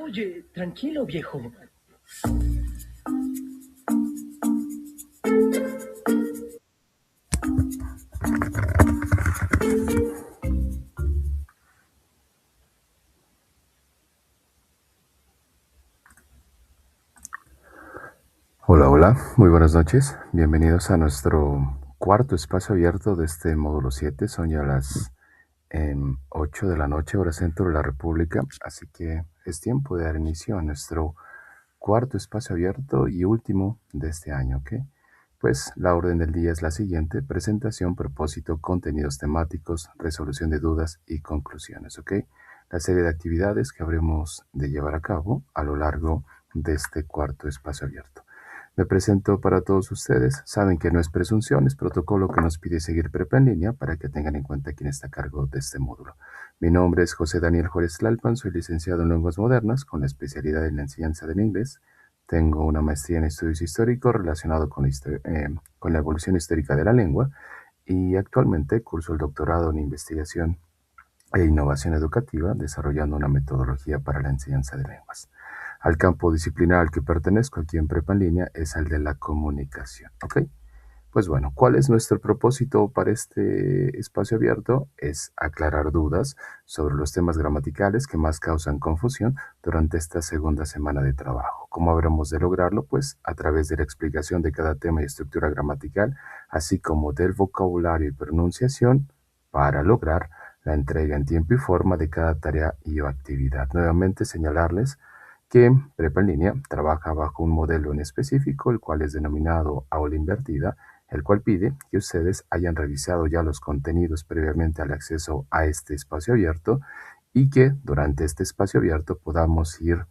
Oye, tranquilo, viejo. Hola, hola, muy buenas noches. Bienvenidos a nuestro cuarto espacio abierto de este módulo 7. Son ya las 8 de la noche, hora centro de la República, así que es tiempo de dar inicio a nuestro cuarto espacio abierto y último de este año, ¿ok? Pues la orden del día es la siguiente: presentación, propósito, contenidos temáticos, resolución de dudas y conclusiones, ¿ok? La serie de actividades que habremos de llevar a cabo a lo largo de este cuarto espacio abierto. Me presento para todos ustedes. Saben que no es presunción, es protocolo que nos pide seguir prepa en línea para que tengan en cuenta quién está a cargo de este módulo. Mi nombre es José Daniel Juárez Tlalpan, soy licenciado en Lenguas Modernas con la especialidad en la enseñanza del inglés. Tengo una maestría en estudios históricos relacionado con la evolución histórica de la lengua y actualmente curso el doctorado en investigación e innovación educativa, desarrollando una metodología para la enseñanza de lenguas. Al campo disciplinar al que pertenezco aquí en Prepa en Línea es el de la comunicación, ¿ok? Pues bueno, ¿cuál es nuestro propósito para este espacio abierto? Es aclarar dudas sobre los temas gramaticales que más causan confusión durante esta segunda semana de trabajo. ¿Cómo habremos de lograrlo? Pues a través de la explicación de cada tema y estructura gramatical, así como del vocabulario y pronunciación, para lograr la entrega en tiempo y forma de cada tarea y o actividad. Nuevamente señalarles que Prepa en Línea trabaja bajo un modelo en específico, el cual es denominado aula invertida, el cual pide que ustedes hayan revisado ya los contenidos previamente al acceso a este espacio abierto y que durante este espacio abierto podamos ir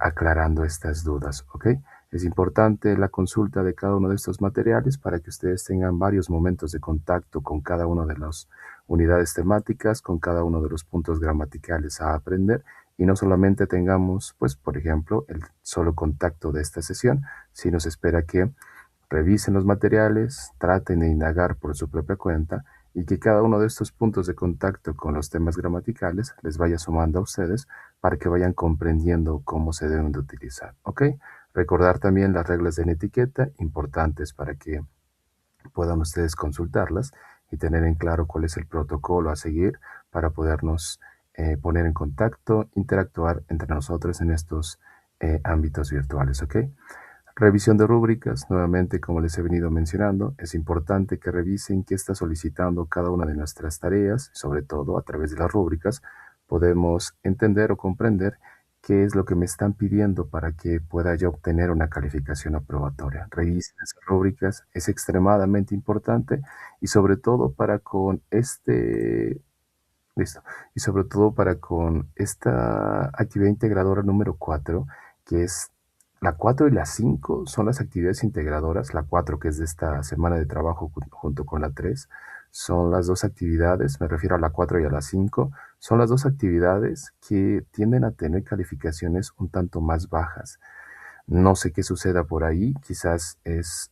aclarando estas dudas, ¿ok? Es importante la consulta de cada uno de estos materiales para que ustedes tengan varios momentos de contacto con cada una de las unidades temáticas, con cada uno de los puntos gramaticales a aprender y no solamente tengamos, pues, por ejemplo, el solo contacto de esta sesión, sino se espera que revisen los materiales, traten de indagar por su propia cuenta y que cada uno de estos puntos de contacto con los temas gramaticales les vaya sumando a ustedes para que vayan comprendiendo cómo se deben de utilizar, ¿ok? Recordar también las reglas de la etiqueta, importantes para que puedan ustedes consultarlas y tener en claro cuál es el protocolo a seguir para podernos poner en contacto, interactuar entre nosotros en estos ámbitos virtuales, ¿ok? Revisión de rúbricas, nuevamente como les he venido mencionando, es importante que revisen qué está solicitando cada una de nuestras tareas, sobre todo a través de las rúbricas podemos entender o comprender qué es lo que me están pidiendo para que pueda yo obtener una calificación aprobatoria. Revisen esas rúbricas, es extremadamente importante y sobre todo listo, y sobre todo para con esta actividad integradora número 4, que es la 4 y la 5 son las actividades integradoras. La 4, que es de esta semana de trabajo junto con la 3, son las dos actividades, me refiero a la 4 y a la 5, son las dos actividades que tienden a tener calificaciones un tanto más bajas. No sé qué suceda por ahí, quizás es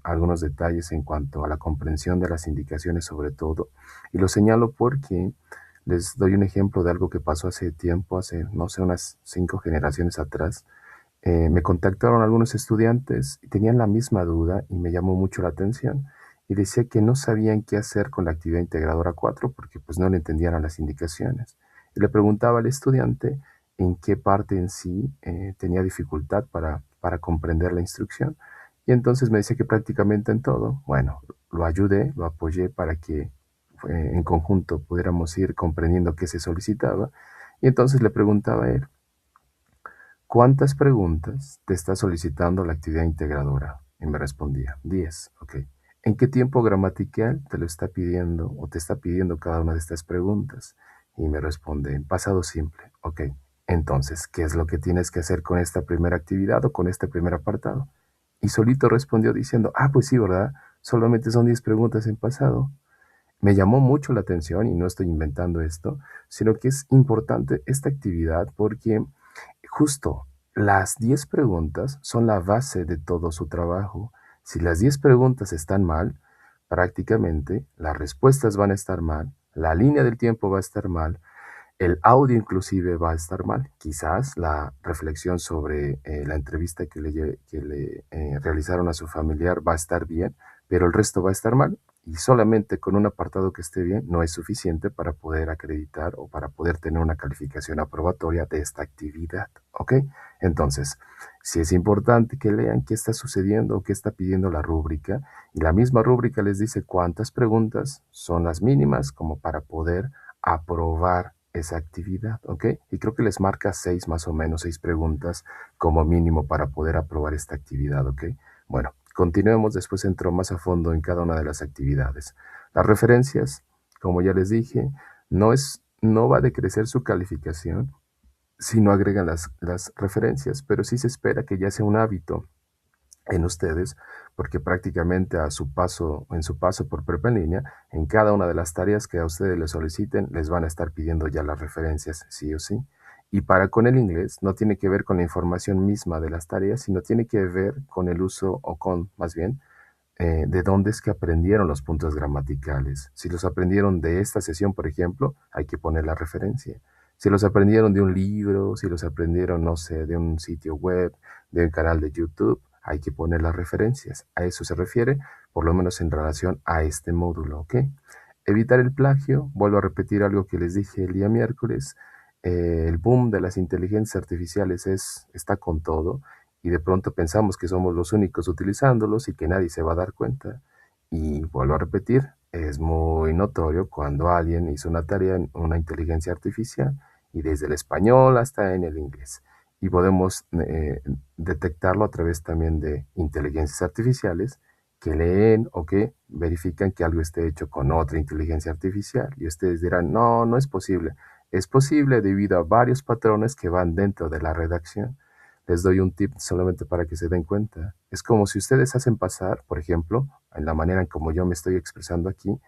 algunos detalles en cuanto a la comprensión de las indicaciones sobre todo, y lo señalo porque les doy un ejemplo de algo que pasó hace tiempo, hace, no sé, unas 5 generaciones atrás. Me contactaron algunos estudiantes y tenían la misma duda y me llamó mucho la atención y decía que no sabían qué hacer con la actividad integradora 4 porque pues no le entendían a las indicaciones. Y le preguntaba al estudiante en qué parte en sí tenía dificultad para comprender la instrucción. Y entonces me decía que prácticamente en todo. Bueno, lo ayudé, lo apoyé para que en conjunto pudiéramos ir comprendiendo qué se solicitaba. Y entonces le preguntaba a él, ¿cuántas preguntas te está solicitando la actividad integradora? Y me respondía, 10. Ok. ¿En qué tiempo gramatical te lo está pidiendo o te está pidiendo cada una de estas preguntas? Y me responde, en pasado simple. Ok. Entonces, ¿qué es lo que tienes que hacer con esta primera actividad o con este primer apartado? Y solito respondió diciendo, ah, pues sí, ¿verdad? Solamente son 10 preguntas en pasado. Me llamó mucho la atención y no estoy inventando esto, sino que es importante esta actividad porque justo las 10 preguntas son la base de todo su trabajo. Si las 10 preguntas están mal, prácticamente las respuestas van a estar mal, la línea del tiempo va a estar mal, el audio inclusive va a estar mal. Quizás la reflexión sobre la entrevista que le realizaron a su familiar va a estar bien, pero el resto va a estar mal. Y solamente con un apartado que esté bien no es suficiente para poder acreditar o para poder tener una calificación aprobatoria de esta actividad. ¿Ok? Entonces, sí es importante que lean qué está sucediendo o qué está pidiendo la rúbrica. Y la misma rúbrica les dice cuántas preguntas son las mínimas como para poder aprobar esa actividad, ¿ok? Y creo que les marca 6 más o menos, 6 preguntas como mínimo para poder aprobar esta actividad, ¿ok? Bueno, continuemos, después entro más a fondo en cada una de las actividades. Las referencias, como ya les dije, no va a decrecer su calificación si no agregan las referencias, pero sí se espera que ya sea un hábito en ustedes, porque prácticamente en su paso por prepa en línea, en cada una de las tareas que a ustedes les soliciten, les van a estar pidiendo ya las referencias, sí o sí. Y para con el inglés, no tiene que ver con la información misma de las tareas, sino tiene que ver con el uso o con, más bien, de dónde es que aprendieron los puntos gramaticales. Si los aprendieron de esta sesión, por ejemplo, hay que poner la referencia. Si los aprendieron de un libro, si los aprendieron, no sé, de un sitio web, de un canal de YouTube, hay que poner las referencias. A eso se refiere, por lo menos en relación a este módulo, ¿ok? Evitar el plagio, vuelvo a repetir algo que les dije el día miércoles, el boom de las inteligencias artificiales está con todo y de pronto pensamos que somos los únicos utilizándolos y que nadie se va a dar cuenta. Y vuelvo a repetir, es muy notorio cuando alguien hizo una tarea en una inteligencia artificial y desde el español hasta en el inglés. Y podemos detectarlo a través también de inteligencias artificiales que leen o que verifican que algo esté hecho con otra inteligencia artificial. Y ustedes dirán, no, no es posible. Es posible debido a varios patrones que van dentro de la redacción. Les doy un tip solamente para que se den cuenta. Es como si ustedes hacen pasar, por ejemplo, en la manera en como yo me estoy expresando aquí,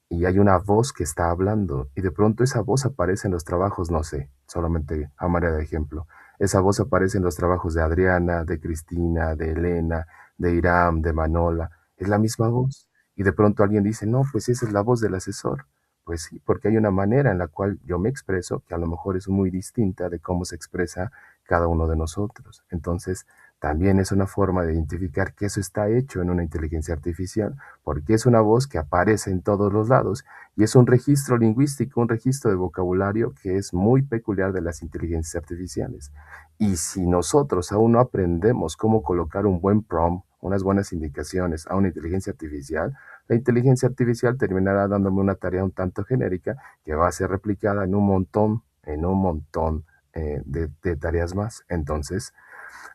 y hay una voz que está hablando y de pronto esa voz aparece en los trabajos, no sé, solamente a manera de ejemplo. Esa voz aparece en los trabajos de Adriana, de Cristina, de Elena, de Iram, de Manola. Es la misma voz. Y de pronto alguien dice, no, pues esa es la voz del asesor. Pues sí, porque hay una manera en la cual yo me expreso que a lo mejor es muy distinta de cómo se expresa cada uno de nosotros. Entonces, también es una forma de identificar que eso está hecho en una inteligencia artificial porque es una voz que aparece en todos los lados y es un registro lingüístico, un registro de vocabulario que es muy peculiar de las inteligencias artificiales. Y si nosotros aún no aprendemos cómo colocar un buen prompt, unas buenas indicaciones a una inteligencia artificial, la inteligencia artificial terminará dándome una tarea un tanto genérica que va a ser replicada en un montón de tareas más. Entonces,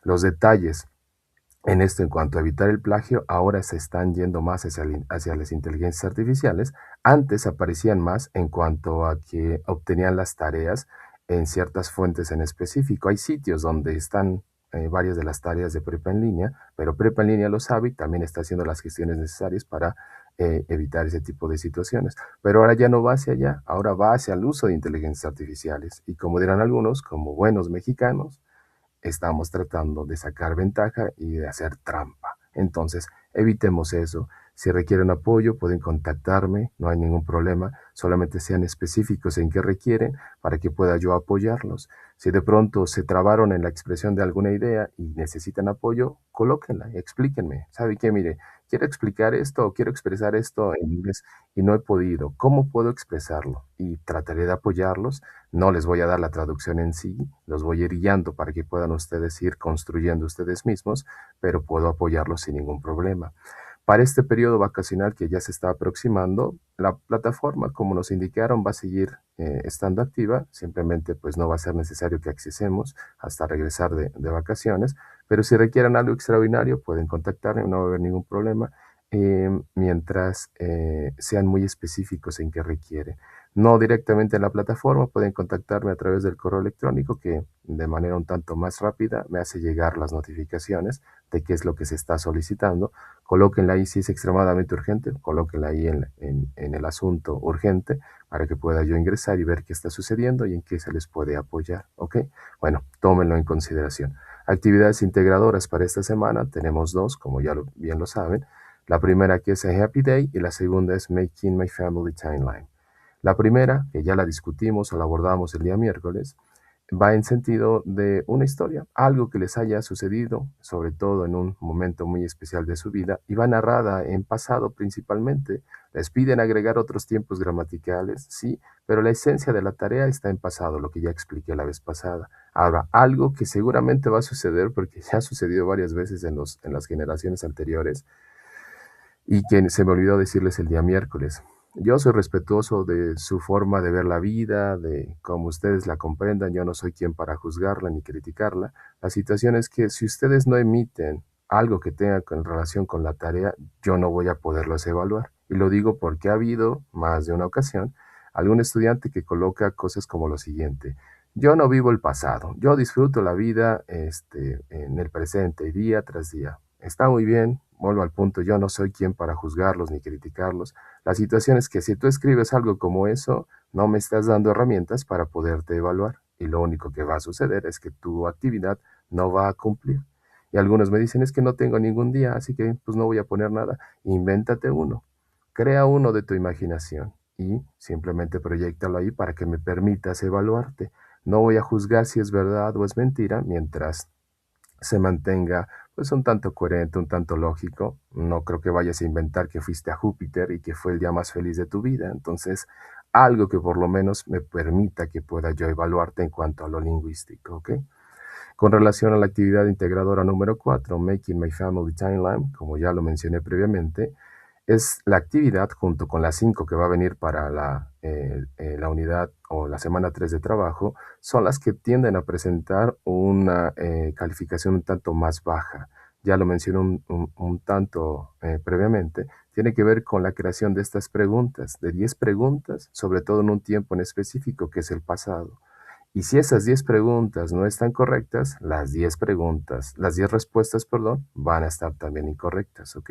los detalles en esto, en cuanto a evitar el plagio, ahora se están yendo más hacia las inteligencias artificiales. Antes aparecían más en cuanto a que obtenían las tareas en ciertas fuentes en específico. Hay sitios donde están varias de las tareas de prepa en línea, pero prepa en línea lo sabe y también está haciendo las gestiones necesarias para evitar ese tipo de situaciones. Pero ahora ya no va hacia allá, ahora va hacia el uso de inteligencias artificiales. Y como dirán algunos, como buenos mexicanos, estamos tratando de sacar ventaja y de hacer trampa. Entonces, evitemos eso. Si requieren apoyo, pueden contactarme, no hay ningún problema, solamente sean específicos en qué requieren para que pueda yo apoyarlos. Si de pronto se trabaron en la expresión de alguna idea y necesitan apoyo, colóquenla, explíquenme. ¿Sabe qué? Mire, quiero explicar esto o quiero expresar esto en inglés y no he podido. ¿Cómo puedo expresarlo? Y trataré de apoyarlos. No les voy a dar la traducción en sí, los voy a ir guiando para que puedan ustedes ir construyendo ustedes mismos, pero puedo apoyarlos sin ningún problema. Para este periodo vacacional que ya se está aproximando, la plataforma, como nos indicaron, va a seguir estando activa. Simplemente pues no va a ser necesario que accesemos hasta regresar de vacaciones, pero si requieren algo extraordinario pueden contactarme, no va a haber ningún problema, mientras sean muy específicos en qué requiere. no directamente en la plataforma, pueden contactarme a través del correo electrónico que de manera un tanto más rápida me hace llegar las notificaciones de qué es lo que se está solicitando. Colóquenla ahí si es extremadamente urgente, colóquenla ahí en el asunto urgente para que pueda yo ingresar y ver qué está sucediendo y en qué se les puede apoyar, ¿ok? Bueno, tómenlo en consideración. Actividades integradoras para esta semana, tenemos dos, como ya bien lo saben. La primera que es a Happy Day y la segunda es Making My Family Timeline. La primera, que ya la discutimos o la abordamos el día miércoles, va en sentido de una historia, algo que les haya sucedido, sobre todo en un momento muy especial de su vida, y va narrada en pasado principalmente. Les piden agregar otros tiempos gramaticales, sí, pero la esencia de la tarea está en pasado, lo que ya expliqué la vez pasada. Ahora, algo que seguramente va a suceder, porque ya ha sucedido varias veces en las generaciones anteriores, y que se me olvidó decirles el día miércoles. Yo soy respetuoso de su forma de ver la vida, de cómo ustedes la comprendan. Yo no soy quien para juzgarla ni criticarla. La situación es que si ustedes no emiten algo que tenga en relación con la tarea, yo no voy a poderlos evaluar. Y lo digo porque ha habido más de una ocasión algún estudiante que coloca cosas como lo siguiente. Yo no vivo el pasado, yo disfruto la vida en el presente, día tras día. Está muy bien, vuelvo al punto, yo no soy quien para juzgarlos ni criticarlos. La situación es que si tú escribes algo como eso, no me estás dando herramientas para poderte evaluar y lo único que va a suceder es que tu actividad no va a cumplir. Y algunos me dicen, es que no tengo ningún día, así que pues no voy a poner nada. Invéntate uno, crea uno de tu imaginación y simplemente proyéctalo ahí para que me permitas evaluarte. No voy a juzgar si es verdad o es mentira mientras se mantenga pues un tanto coherente, un tanto lógico. No creo que vayas a inventar que fuiste a Júpiter y que fue el día más feliz de tu vida. Entonces, algo que por lo menos me permita que pueda yo evaluarte en cuanto a lo lingüístico, ¿ok? Con relación a la actividad integradora número 4, Making My Family Timeline, como ya lo mencioné previamente, es la actividad junto con la 5 que va a venir para la unidad o la semana 3 de trabajo, son las que tienden a presentar una calificación un tanto más baja. Ya lo mencioné un tanto previamente, tiene que ver con la creación de estas preguntas, de 10 preguntas, sobre todo en un tiempo en específico que es el pasado. Y si esas 10 preguntas no están correctas, las 10 respuestas, perdón, van a estar también incorrectas, ¿ok?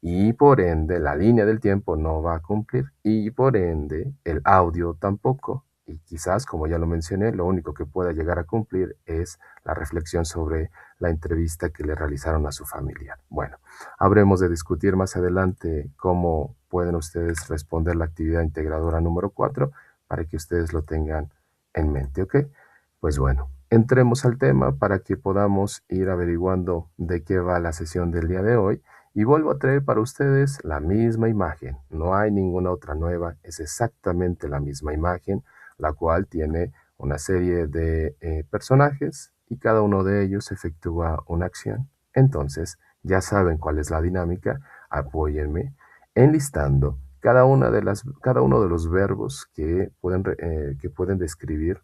Y por ende, la línea del tiempo no va a cumplir y por ende, el audio tampoco. Y quizás, como ya lo mencioné, lo único que pueda llegar a cumplir es la reflexión sobre la entrevista que le realizaron a su familia. Bueno, habremos de discutir más adelante cómo pueden ustedes responder la actividad integradora número 4 para que ustedes lo tengan en mente, ¿ok? Pues bueno, entremos al tema para que podamos ir averiguando de qué va la sesión del día de hoy y vuelvo a traer para ustedes la misma imagen. No hay ninguna otra nueva, es exactamente la misma imagen, la cual tiene una serie de personajes y cada uno de ellos efectúa una acción. Entonces, ya saben cuál es la dinámica, apóyenme enlistando cada uno de los verbos que pueden describir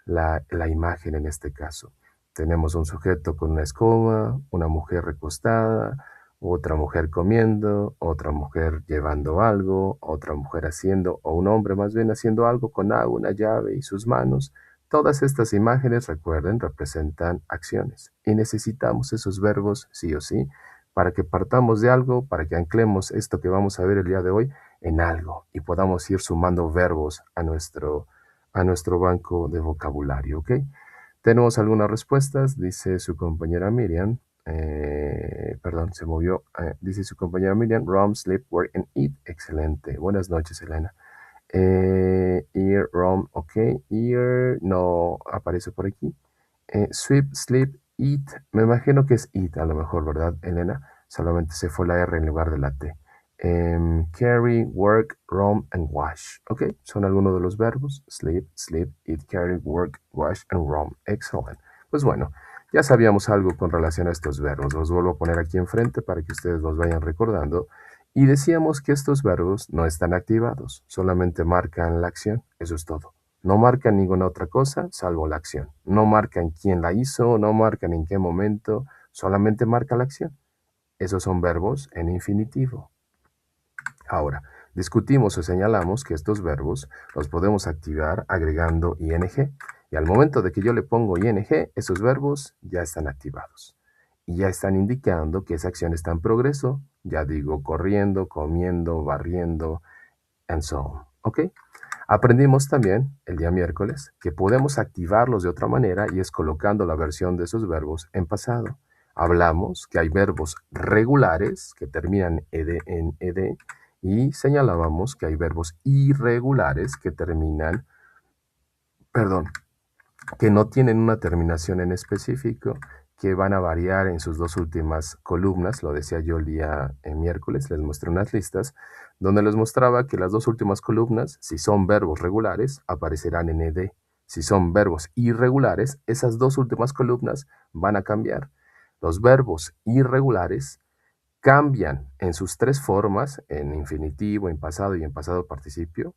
la imagen en este caso. Tenemos un sujeto con una escoba, una mujer recostada, otra mujer comiendo, otra mujer llevando algo, otra mujer haciendo, o un hombre más bien haciendo algo con agua, una llave y sus manos. Todas estas imágenes, recuerden, representan acciones y necesitamos esos verbos sí o sí para que partamos de algo, para que anclemos esto que vamos a ver el día de hoy en algo y podamos ir sumando verbos a nuestro banco de vocabulario, ¿ok? Tenemos algunas respuestas, dice su compañera Miriam. Perdón, se movió. Dice su compañera Miriam, Rom, sleep, work and eat. Excelente. Buenas noches, Elena. Ear, Rom, ok. Ear, no aparece por aquí. Sweep, sleep, eat. Me imagino que es eat a lo mejor, ¿verdad, Elena? Solamente se fue la R en lugar de la T. Carry, work, roam and wash. Ok, son algunos de los verbos. Sleep, sleep, eat, carry, work, wash and roam. Excellent. Pues bueno, ya sabíamos algo con relación a estos verbos. Los vuelvo a poner aquí enfrente para que ustedes los vayan recordando. Y decíamos que estos verbos no están activados, solamente marcan la acción. Eso es todo. No marcan ninguna otra cosa salvo la acción. No marcan quién la hizo, no marcan en qué momento, solamente marca la acción. Esos son verbos en infinitivo. Ahora, Discutimos o señalamos que estos verbos los podemos activar agregando ing. Y al momento de que yo le pongo ing, esos verbos ya están activados. Y ya están indicando que esa acción está en progreso. Ya digo corriendo, comiendo, barriendo, and so on. ¿Ok? Aprendimos también el día miércoles que podemos activarlos de otra manera y es colocando la versión de esos verbos en pasado. Hablamos que hay verbos regulares que terminan en ed y señalábamos que hay verbos irregulares que terminan, perdón, que no tienen una terminación en específico, que van a variar en sus dos últimas columnas. Lo decía yo el día miércoles, les mostré unas listas donde les mostraba que las dos últimas columnas, si son verbos regulares, aparecerán en ed. Si son verbos irregulares, esas dos últimas columnas van a cambiar. Los verbos irregulares cambian en sus tres formas, en infinitivo, en pasado y en pasado participio.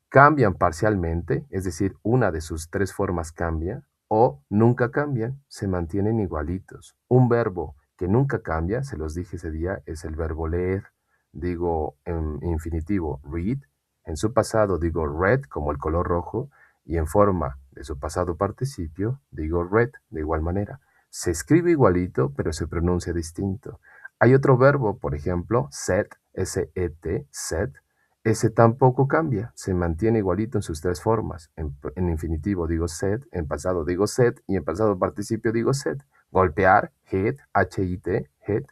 Cambian parcialmente, es decir, una de sus tres formas cambia, o nunca cambian, se mantienen igualitos. Un verbo que nunca cambia, se los dije ese día, es el verbo leer. Digo en infinitivo read, en su pasado digo red como el color rojo, y en forma de su pasado participio digo red de igual manera. Se escribe igualito, pero se pronuncia distinto. Hay otro verbo, por ejemplo, set, S-E-T, set, ese tampoco cambia, se mantiene igualito en sus tres formas. En infinitivo digo set, en pasado digo set y en pasado participio digo set. Golpear, hit, H-I-T, hit,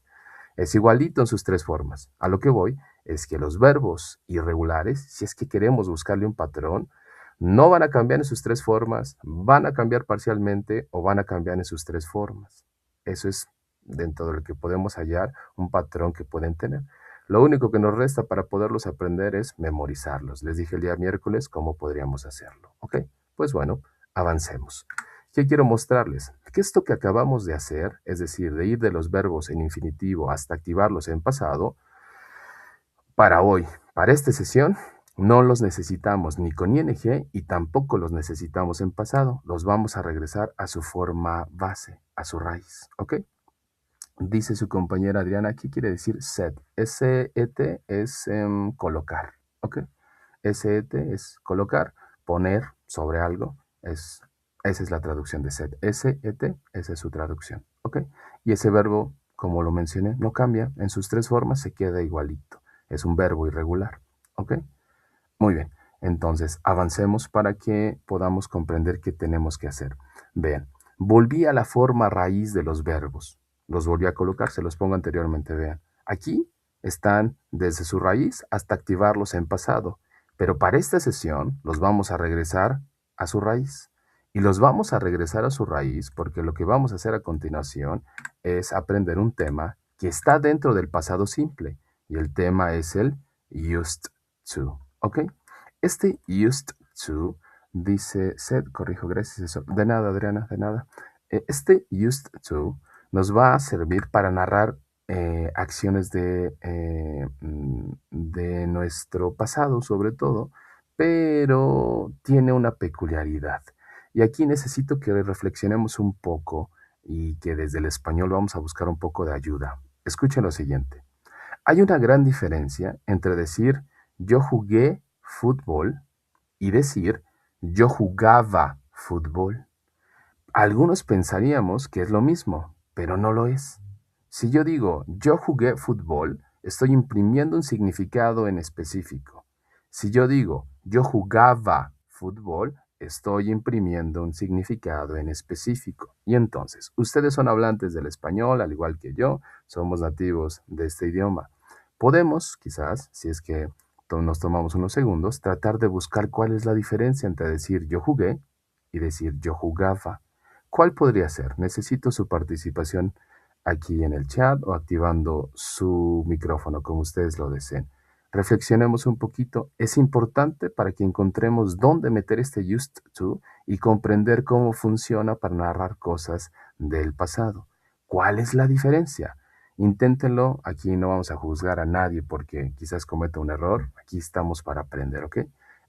es igualito en sus tres formas. A lo que voy es que los verbos irregulares, si es que queremos buscarle un patrón, no van a cambiar en sus tres formas, van a cambiar parcialmente o van a cambiar en sus tres formas. Eso es dentro de lo que podemos hallar un patrón que pueden tener. Lo único que nos resta para poderlos aprender es memorizarlos. Les dije el día miércoles cómo podríamos hacerlo. ¿Ok? Pues bueno, avancemos. ¿Qué quiero mostrarles? Que esto que acabamos de hacer, es decir, de ir de los verbos en infinitivo hasta activarlos en pasado, para hoy, para esta sesión, no los necesitamos ni con ing y tampoco los necesitamos en pasado. Los vamos a regresar a su forma base, a su raíz. ¿Ok? Dice su compañera Adriana, ¿qué quiere decir set? S-E-T es colocar, ¿ok? S-E-T es colocar, poner sobre algo, esa es la traducción de set. S-E-T, esa es su traducción, ¿ok? Y ese verbo, como lo mencioné, no cambia, en sus tres formas se queda igualito. Es un verbo irregular, ¿ok? Muy bien, entonces avancemos para que podamos comprender qué tenemos que hacer. Vean, volví a la forma raíz de los verbos. Los volví a colocar, se los pongo anteriormente, vean. Aquí están desde su raíz hasta activarlos en pasado, pero para esta sesión los vamos a regresar a su raíz. Y los vamos a regresar a su raíz porque lo que vamos a hacer a continuación es aprender un tema que está dentro del pasado simple. Y el tema es el used to. ¿Ok? Este used to dice, Seth, corrijo, gracias eso. De nada, Adriana, de nada. Este used to nos va a servir para narrar acciones de nuestro pasado, sobre todo, pero tiene una peculiaridad. Y aquí necesito que reflexionemos un poco y que desde el español vamos a buscar un poco de ayuda. Escuchen lo siguiente. Hay una gran diferencia entre decir yo jugué fútbol y decir yo jugaba fútbol. Algunos pensaríamos que es lo mismo, pero no lo es. Si yo digo yo jugué fútbol, estoy imprimiendo un significado en específico. Si yo digo yo jugaba fútbol, estoy imprimiendo un significado en específico. Y entonces, ustedes son hablantes del español, al igual que yo, somos nativos de este idioma. Podemos, quizás, si es que nos tomamos unos segundos, tratar de buscar cuál es la diferencia entre decir yo jugué y decir yo jugaba. ¿Cuál podría ser? Necesito su participación aquí en el chat o activando su micrófono, como ustedes lo deseen. Reflexionemos un poquito. Es importante para que encontremos dónde meter este used to y comprender cómo funciona para narrar cosas del pasado. ¿Cuál es la diferencia? Inténtenlo. Aquí no vamos a juzgar a nadie porque quizás cometa un error. Aquí estamos para aprender, ¿ok?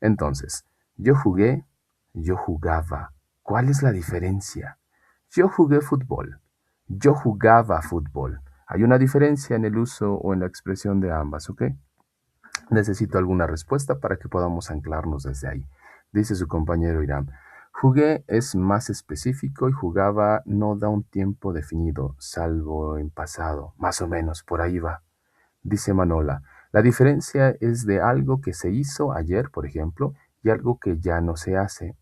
Entonces, yo jugué, yo jugaba. ¿Cuál es la diferencia? Yo jugué fútbol. Yo jugaba fútbol. Hay una diferencia en el uso o en la expresión de ambas, ¿ok? Necesito alguna respuesta para que podamos anclarnos desde ahí. Dice su compañero Irán. Jugué es más específico y jugaba no da un tiempo definido, salvo en pasado. Más o menos, por ahí va. Dice Manola. La diferencia es de algo que se hizo ayer, por ejemplo, y algo que ya no se hace.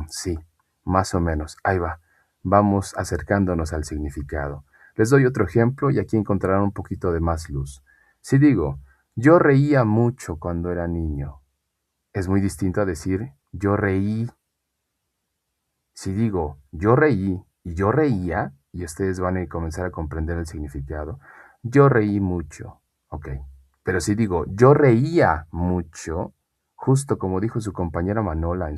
Sí, más o menos. Ahí va. Vamos acercándonos al significado. Les doy otro ejemplo y aquí encontrarán un poquito de más luz. Si digo, yo reía mucho cuando era niño, es muy distinto a decir yo reí. Si digo yo reí y yo reía, y ustedes van a comenzar a comprender el significado, yo reí mucho, ok. Pero si digo yo reía mucho, justo como dijo su compañera Manola en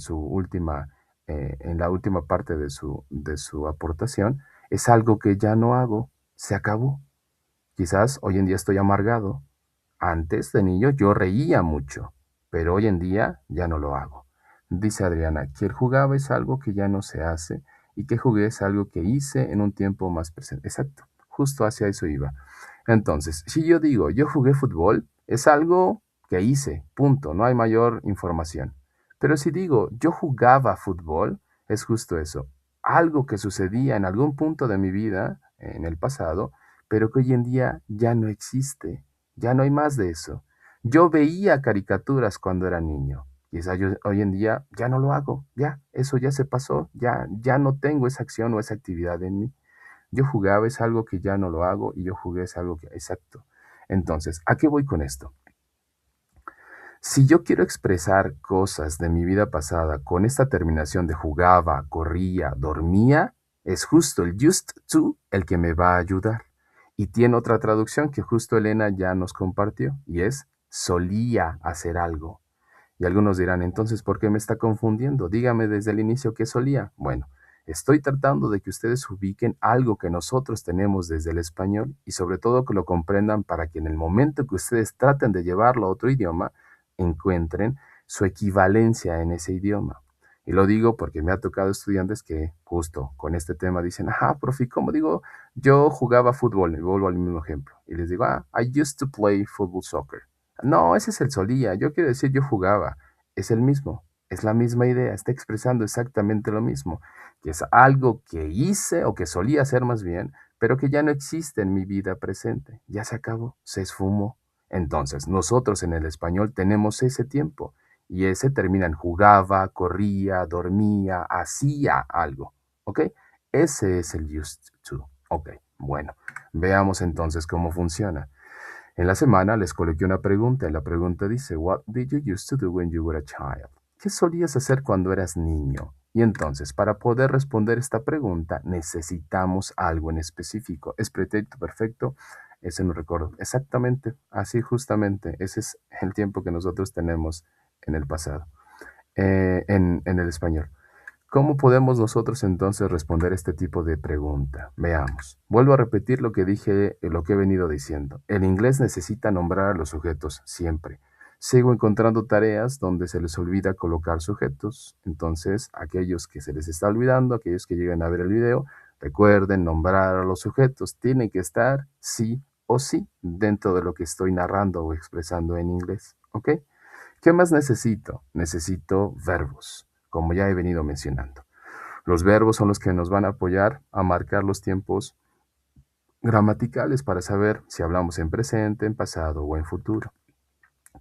en la última parte de su aportación, es algo que ya no hago, se acabó. Quizás hoy en día estoy amargado. Antes de niño yo reía mucho, pero hoy en día ya no lo hago. Dice Adriana, que el jugaba es algo que ya no se hace y que jugué es algo que hice en un tiempo más presente. Exacto, justo hacia eso iba. Entonces, si yo digo yo jugué fútbol, es algo que hice, punto, no hay mayor información. Pero si digo yo jugaba fútbol, es justo eso, algo que sucedía en algún punto de mi vida, en el pasado, pero que hoy en día ya no existe, ya no hay más de eso. Yo veía caricaturas cuando era niño. Quizá yo hoy en día ya no lo hago, ya, eso ya se pasó, ya no tengo esa acción o esa actividad en mí. Yo jugaba es algo que ya no lo hago y yo jugué es algo que, exacto. Entonces, ¿a qué voy con esto? Si yo quiero expresar cosas de mi vida pasada con esta terminación de jugaba, corría, dormía, es justo el used to el que me va a ayudar. Y tiene otra traducción que justo Elena ya nos compartió y es solía hacer algo. Y algunos dirán, entonces, ¿por qué me está confundiendo? Dígame desde el inicio qué solía. Bueno, estoy tratando de que ustedes ubiquen algo que nosotros tenemos desde el español y sobre todo que lo comprendan para que en el momento que ustedes traten de llevarlo a otro idioma, encuentren su equivalencia en ese idioma. Y lo digo porque me ha tocado estudiantes que justo con este tema dicen, ajá, profe, ¿cómo digo? Yo jugaba fútbol, y vuelvo al mismo ejemplo. Y les digo, I used to play football soccer. No, ese es el solía. Yo quiero decir yo jugaba. Es el mismo. Es la misma idea. Está expresando exactamente lo mismo. Que es algo que hice o que solía hacer más bien, pero que ya no existe en mi vida presente. Ya se acabó. Se esfumó. Entonces, nosotros en el español tenemos ese tiempo. Y ese termina en jugaba, corría, dormía, hacía algo. ¿Ok? Ese es el used to. Ok. Bueno, veamos entonces cómo funciona. En la semana les coloqué una pregunta y la pregunta dice, What did you used to do when you were a child? ¿Qué solías hacer cuando eras niño? Y entonces, para poder responder esta pregunta, necesitamos algo en específico. ¿Es pretérito perfecto? Ese no recuerdo. Exactamente, así justamente. Ese es el tiempo que nosotros tenemos en el pasado, en el español. ¿Cómo podemos nosotros entonces responder este tipo de pregunta? Veamos. Vuelvo a repetir lo que dije, lo que he venido diciendo. El inglés necesita nombrar a los sujetos siempre. Sigo encontrando tareas donde se les olvida colocar sujetos. Entonces, aquellos que se les está olvidando, aquellos que lleguen a ver el video, recuerden nombrar a los sujetos. Tienen que estar sí o sí dentro de lo que estoy narrando o expresando en inglés. ¿Ok? ¿Qué más necesito? Necesito verbos, como ya he venido mencionando. Los verbos son los que nos van a apoyar a marcar los tiempos gramaticales para saber si hablamos en presente, en pasado o en futuro.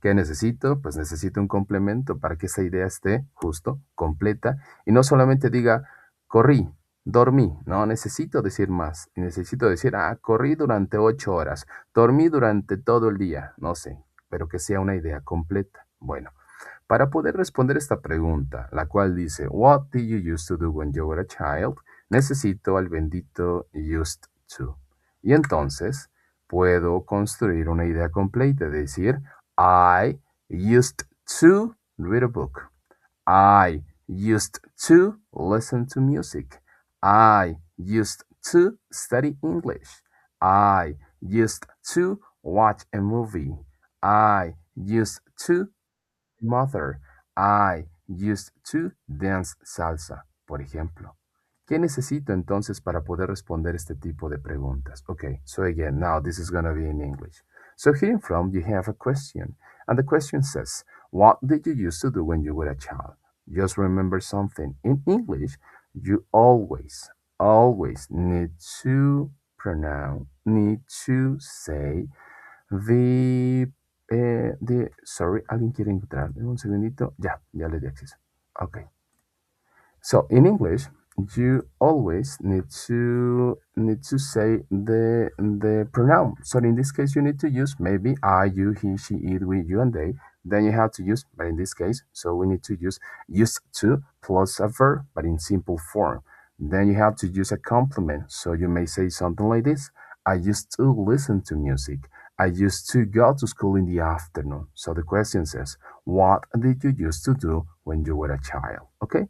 ¿Qué necesito? Pues necesito un complemento para que esa idea esté justo, completa y no solamente diga corrí, dormí. No, necesito decir más. Necesito decir, corrí durante 8 horas, dormí durante todo el día, no sé, pero que sea una idea completa. Bueno, para poder responder esta pregunta, la cual dice, What did you used to do when you were a child? Necesito al bendito used to. Y entonces puedo construir una idea completa, es decir, I used to read a book. I used to listen to music. I used to study English. I used to watch a movie. I used to mother. I used to dance salsa, por ejemplo. ¿Qué necesito entonces para poder responder este tipo de preguntas? Okay, so again, now this is gonna be in English. So here in front, you have a question. And the question says, what did you used to do when you were a child? Just remember something. In English, you always need to say sorry, alguien quiere entrar. Un segundito. Ya le di acceso. Okay. So in English, you always need to say the pronoun. So in this case, you need to use maybe I, you, he, she, it, we, you, and they. Then you have to use, but in this case, so we need to use used to plus a verb, but in simple form. Then you have to use a complement. So you may say something like this: I used to listen to music. I used to go to school in the afternoon. So the question says, what did you used to do when you were a child? Okay.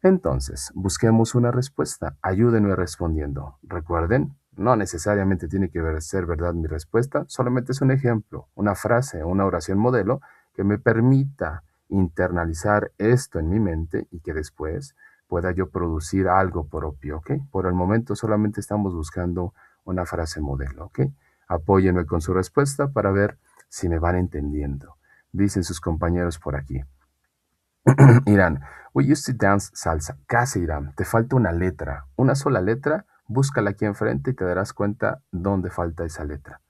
Entonces, busquemos una respuesta. Ayúdenme respondiendo. Recuerden, no necesariamente tiene que ser verdad mi respuesta, solamente es un ejemplo, una frase, una oración modelo que me permita internalizar esto en mi mente y que después pueda yo producir algo propio, ¿ok? Por el momento solamente estamos buscando una frase modelo, ¿ok? Apóyenme con su respuesta para ver si me van entendiendo. Dicen sus compañeros por aquí. Irán, we used to dance salsa. Casi, Irán. Te falta una letra. Una sola letra. Búscala aquí enfrente y te darás cuenta dónde falta esa letra.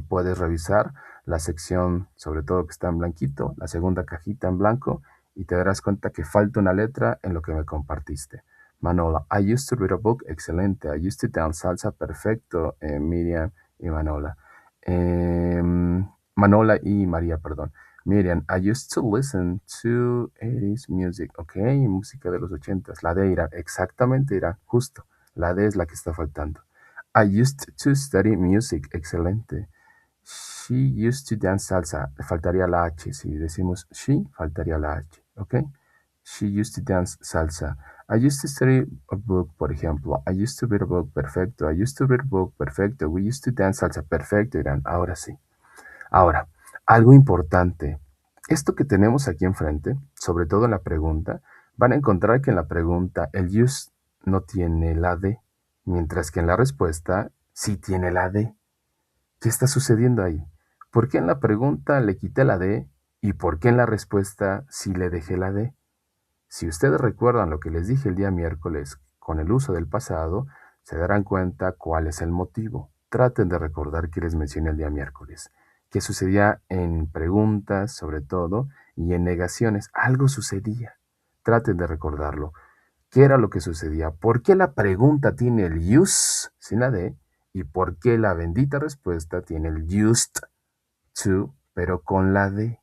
Puedes revisar la sección, sobre todo que está en blanquito, la segunda cajita en blanco, y te darás cuenta que falta una letra en lo que me compartiste. Manola, I used to read a book. Excelente. I used to dance salsa. Perfecto, Miriam y Manola. Manola y María, perdón. Miriam, I used to listen to 80s music. Ok, música de los 80s. La D irá, exactamente irá, justo. La D es la que está faltando. I used to study music. Excelente. She used to dance salsa. Le faltaría la H. Si decimos she, faltaría la H. Ok. She used to dance salsa. I used to study a book, por ejemplo. I used to read a book. Perfecto. I used to read a book. Perfecto. We used to dance salsa. Perfecto, Irán. Ahora sí. Ahora, algo importante. Esto que tenemos aquí enfrente, sobre todo en la pregunta, van a encontrar que en la pregunta el use no tiene la D, mientras que en la respuesta sí tiene la D. ¿Qué está sucediendo ahí? ¿Por qué en la pregunta le quité la D y por qué en la respuesta sí le dejé la D? Si ustedes recuerdan lo que les dije el día miércoles con el uso del pasado, se darán cuenta cuál es el motivo. Traten de recordar qué les mencioné el día miércoles. ¿Qué sucedía en preguntas, sobre todo, y en negaciones? Algo sucedía. Traten de recordarlo. ¿Qué era lo que sucedía? ¿Por qué la pregunta tiene el use sin la D? ¿Y por qué la bendita respuesta tiene el used to, pero con la D?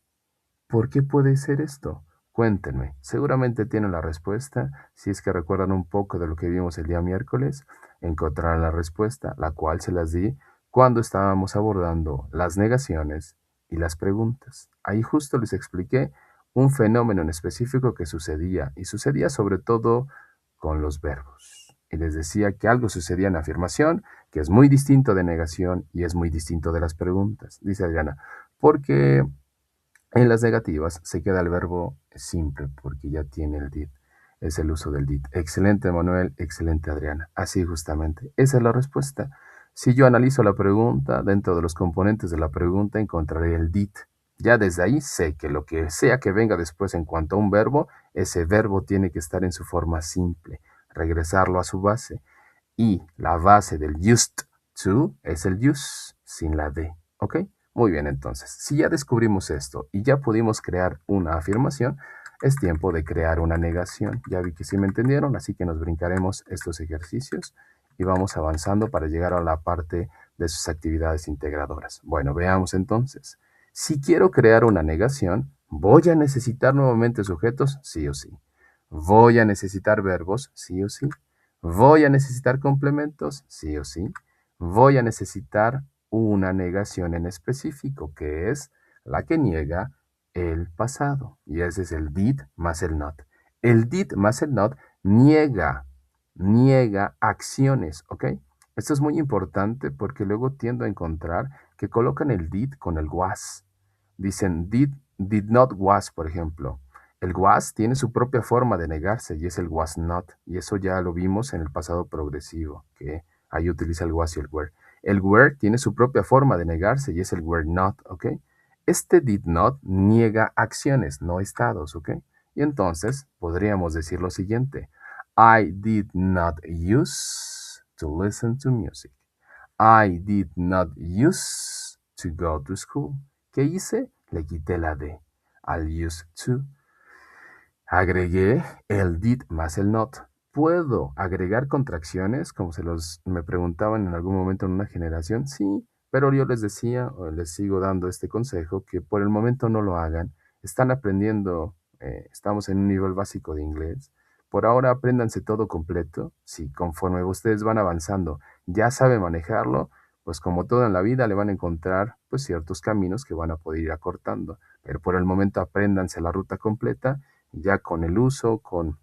¿Por qué puede ser esto? Cuéntenme. Seguramente tienen la respuesta. Si es que recuerdan un poco de lo que vimos el día miércoles, encontrarán la respuesta, la cual se las di cuando estábamos abordando las negaciones y las preguntas. Ahí justo les expliqué un fenómeno en específico que sucedía, y sucedía sobre todo con los verbos. Y les decía que algo sucedía en afirmación, que es muy distinto de negación y es muy distinto de las preguntas. Dice Adriana, porque en las negativas se queda el verbo simple porque ya tiene el did. Es el uso del did. Excelente, Manuel. Excelente, Adriana. Así justamente. Esa es la respuesta. Si yo analizo la pregunta, dentro de los componentes de la pregunta encontraré el did. Ya desde ahí sé que lo que sea que venga después en cuanto a un verbo, ese verbo tiene que estar en su forma simple, regresarlo a su base. Y la base del used to es el use sin la D. ¿Ok? Muy bien, entonces, si ya descubrimos esto y ya pudimos crear una afirmación, es tiempo de crear una negación. Ya vi que sí me entendieron, así que nos brincaremos estos ejercicios y vamos avanzando para llegar a la parte de sus actividades integradoras. Bueno, veamos entonces. Si quiero crear una negación, ¿voy a necesitar nuevamente sujetos? Sí o sí. ¿Voy a necesitar verbos? Sí o sí. ¿Voy a necesitar complementos? Sí o sí. Voy a necesitar una negación en específico, que es la que niega el pasado. Y ese es el did más el not. El did más el not niega acciones, ¿ok? Esto es muy importante porque luego tiendo a encontrar que colocan el did con el was. Dicen did not was, por ejemplo. El was tiene su propia forma de negarse y es el was not. Y eso ya lo vimos en el pasado progresivo, que ahí utiliza el was y el were. El where tiene su propia forma de negarse y es el were not, ¿ok? Este did not niega acciones, no estados, ¿ok? Y entonces podríamos decir lo siguiente. I did not use to listen to music. I did not use to go to school. ¿Qué hice? Le quité la D al used to. Agregué el did más el not. ¿Puedo agregar contracciones, como me preguntaban en algún momento en una generación? Sí, pero yo les decía, o les sigo dando este consejo, que por el momento no lo hagan. Están aprendiendo, estamos en un nivel básico de inglés. Por ahora apréndanse todo completo. Si conforme ustedes van avanzando ya saben manejarlo, pues como todo en la vida le van a encontrar pues ciertos caminos que van a poder ir acortando. Pero por el momento apréndanse la ruta completa, ya con el uso, con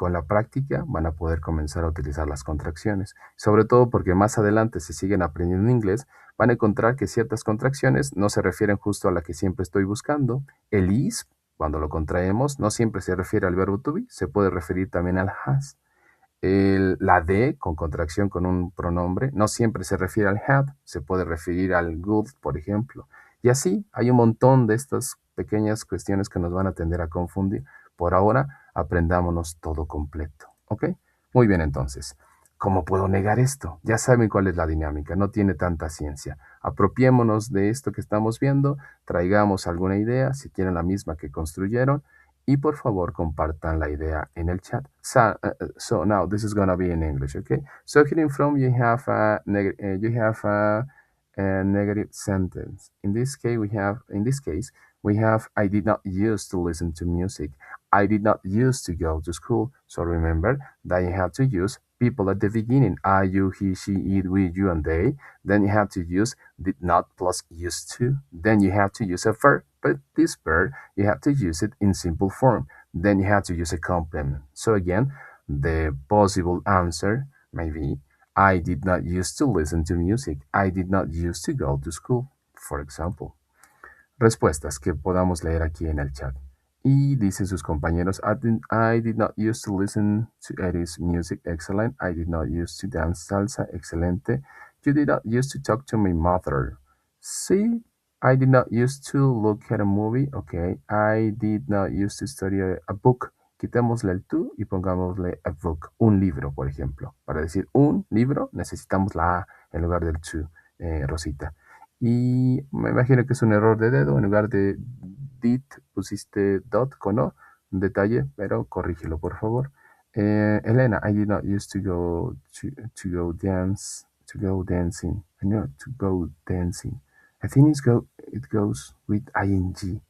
la práctica, van a poder comenzar a utilizar las contracciones. Sobre todo porque más adelante, si siguen aprendiendo inglés, van a encontrar que ciertas contracciones no se refieren justo a la que siempre estoy buscando. El is, cuando lo contraemos, no siempre se refiere al verbo to be, se puede referir también al has. La D con contracción con un pronombre no siempre se refiere al had, se puede referir al good, por ejemplo. Y así hay un montón de estas pequeñas cuestiones que nos van a tender a confundir. Por ahora, aprendámonos todo completo. ¿Ok? Muy bien, entonces. ¿Cómo puedo negar esto? Ya saben cuál es la dinámica, no tiene tanta ciencia. Apropiémonos de esto que estamos viendo, traigamos alguna idea, si quieren la misma que construyeron, y por favor compartan la idea en el chat. So now this is gonna be in English, okay? So here in front you have a negative sentence. In this case we have I did not used to listen to music. I did not used to go to school. So remember that you have to use people at the beginning. I, you, he, she, it, we, you, and they. Then you have to use did not plus used to. Then you have to use a verb, but this verb you have to use it in simple form. Then you have to use a complement. So again, the possible answer may be I did not used to listen to music. I did not used to go to school, for example. Respuestas que podamos leer aquí en el chat. Y dicen sus compañeros, I did not used to listen to Eddie's music, excellent. I did not used to dance salsa, excelente. You did not used to talk to my mother. Sí, I did not used to look at a movie, okay. I did not used to study a book. Quitémosle el to y pongámosle a book, un libro, por ejemplo. Para decir un libro necesitamos la A en lugar del to, Rosita. Y me imagino que es un error de dedo. En lugar de did pusiste dot con O. Un detalle, pero corrígelo, por favor. Elena, I did not used to go dance, to go dancing. I know, to go dancing. I think it goes with ing.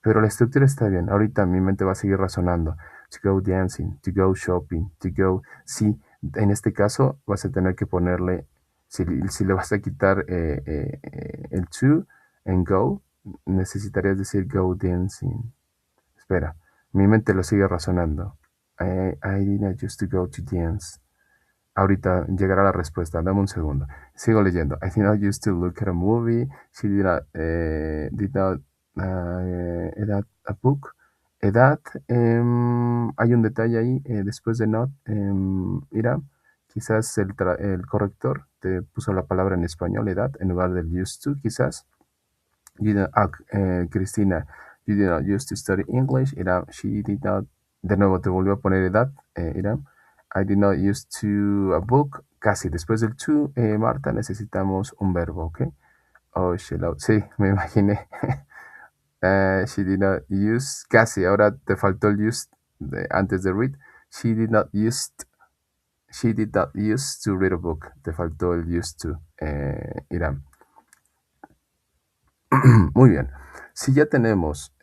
Pero la estructura está bien. Ahorita mi mente va a seguir razonando. To go dancing, to go shopping, to go. Sí, en este caso vas a tener que ponerle, si le vas a quitar el to en go, necesitarías decir go dancing. Espera, mi mente lo sigue razonando. I didn't used to go to dance. Ahorita llegará la respuesta, dame un segundo. Sigo leyendo. I did not used to look at a movie. She did not edad a book. Edad, hay un detalle ahí, después de not, mira, quizás el corrector te puso la palabra en español, edad, en lugar del used to, quizás. Cristina, you did not used to study English. Iram, she did not, de nuevo te volvió a poner edad, Iram. I did not used to a book. Casi después del to, Marta, necesitamos un verbo, ¿ok? Oh, sí, me imaginé. She did not use, casi, ahora te faltó el used antes de read. She did not use to read a book. Te faltó el used to, Iram. Muy bien. Si ya tenemos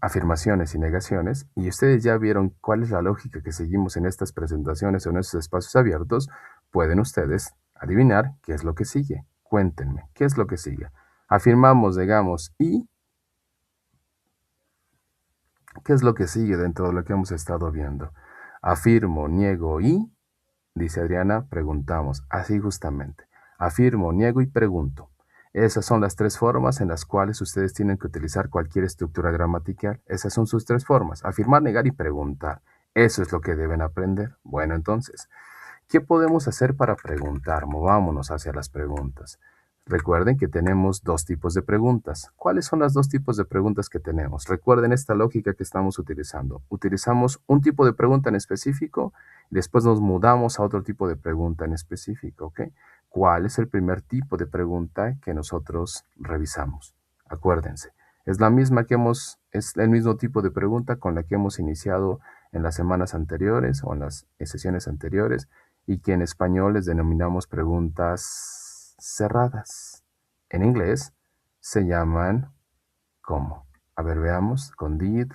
afirmaciones y negaciones, y ustedes ya vieron cuál es la lógica que seguimos en estas presentaciones o en estos espacios abiertos, pueden ustedes adivinar qué es lo que sigue. Cuéntenme, ¿qué es lo que sigue? Afirmamos, digamos, y ¿qué es lo que sigue dentro de lo que hemos estado viendo? Afirmo, niego y, dice Adriana, preguntamos. Así justamente. Afirmo, niego y pregunto. Esas son las tres formas en las cuales ustedes tienen que utilizar cualquier estructura gramatical. Esas son sus tres formas. Afirmar, negar y preguntar. Eso es lo que deben aprender. Bueno, entonces, ¿Qué podemos hacer para preguntar? Movámonos hacia las preguntas. Recuerden que tenemos dos tipos de preguntas. ¿Cuáles son las dos tipos de preguntas que tenemos? Recuerden esta lógica que estamos utilizando. Utilizamos un tipo de pregunta en específico, después nos mudamos a otro tipo de pregunta en específico, ¿ok? ¿Cuál es el primer tipo de pregunta que nosotros revisamos? Acuérdense, es el mismo tipo de pregunta con la que hemos iniciado en las semanas anteriores o en las sesiones anteriores y que en español les denominamos preguntas cerradas. En inglés se llaman ¿cómo? A ver, veamos, con did,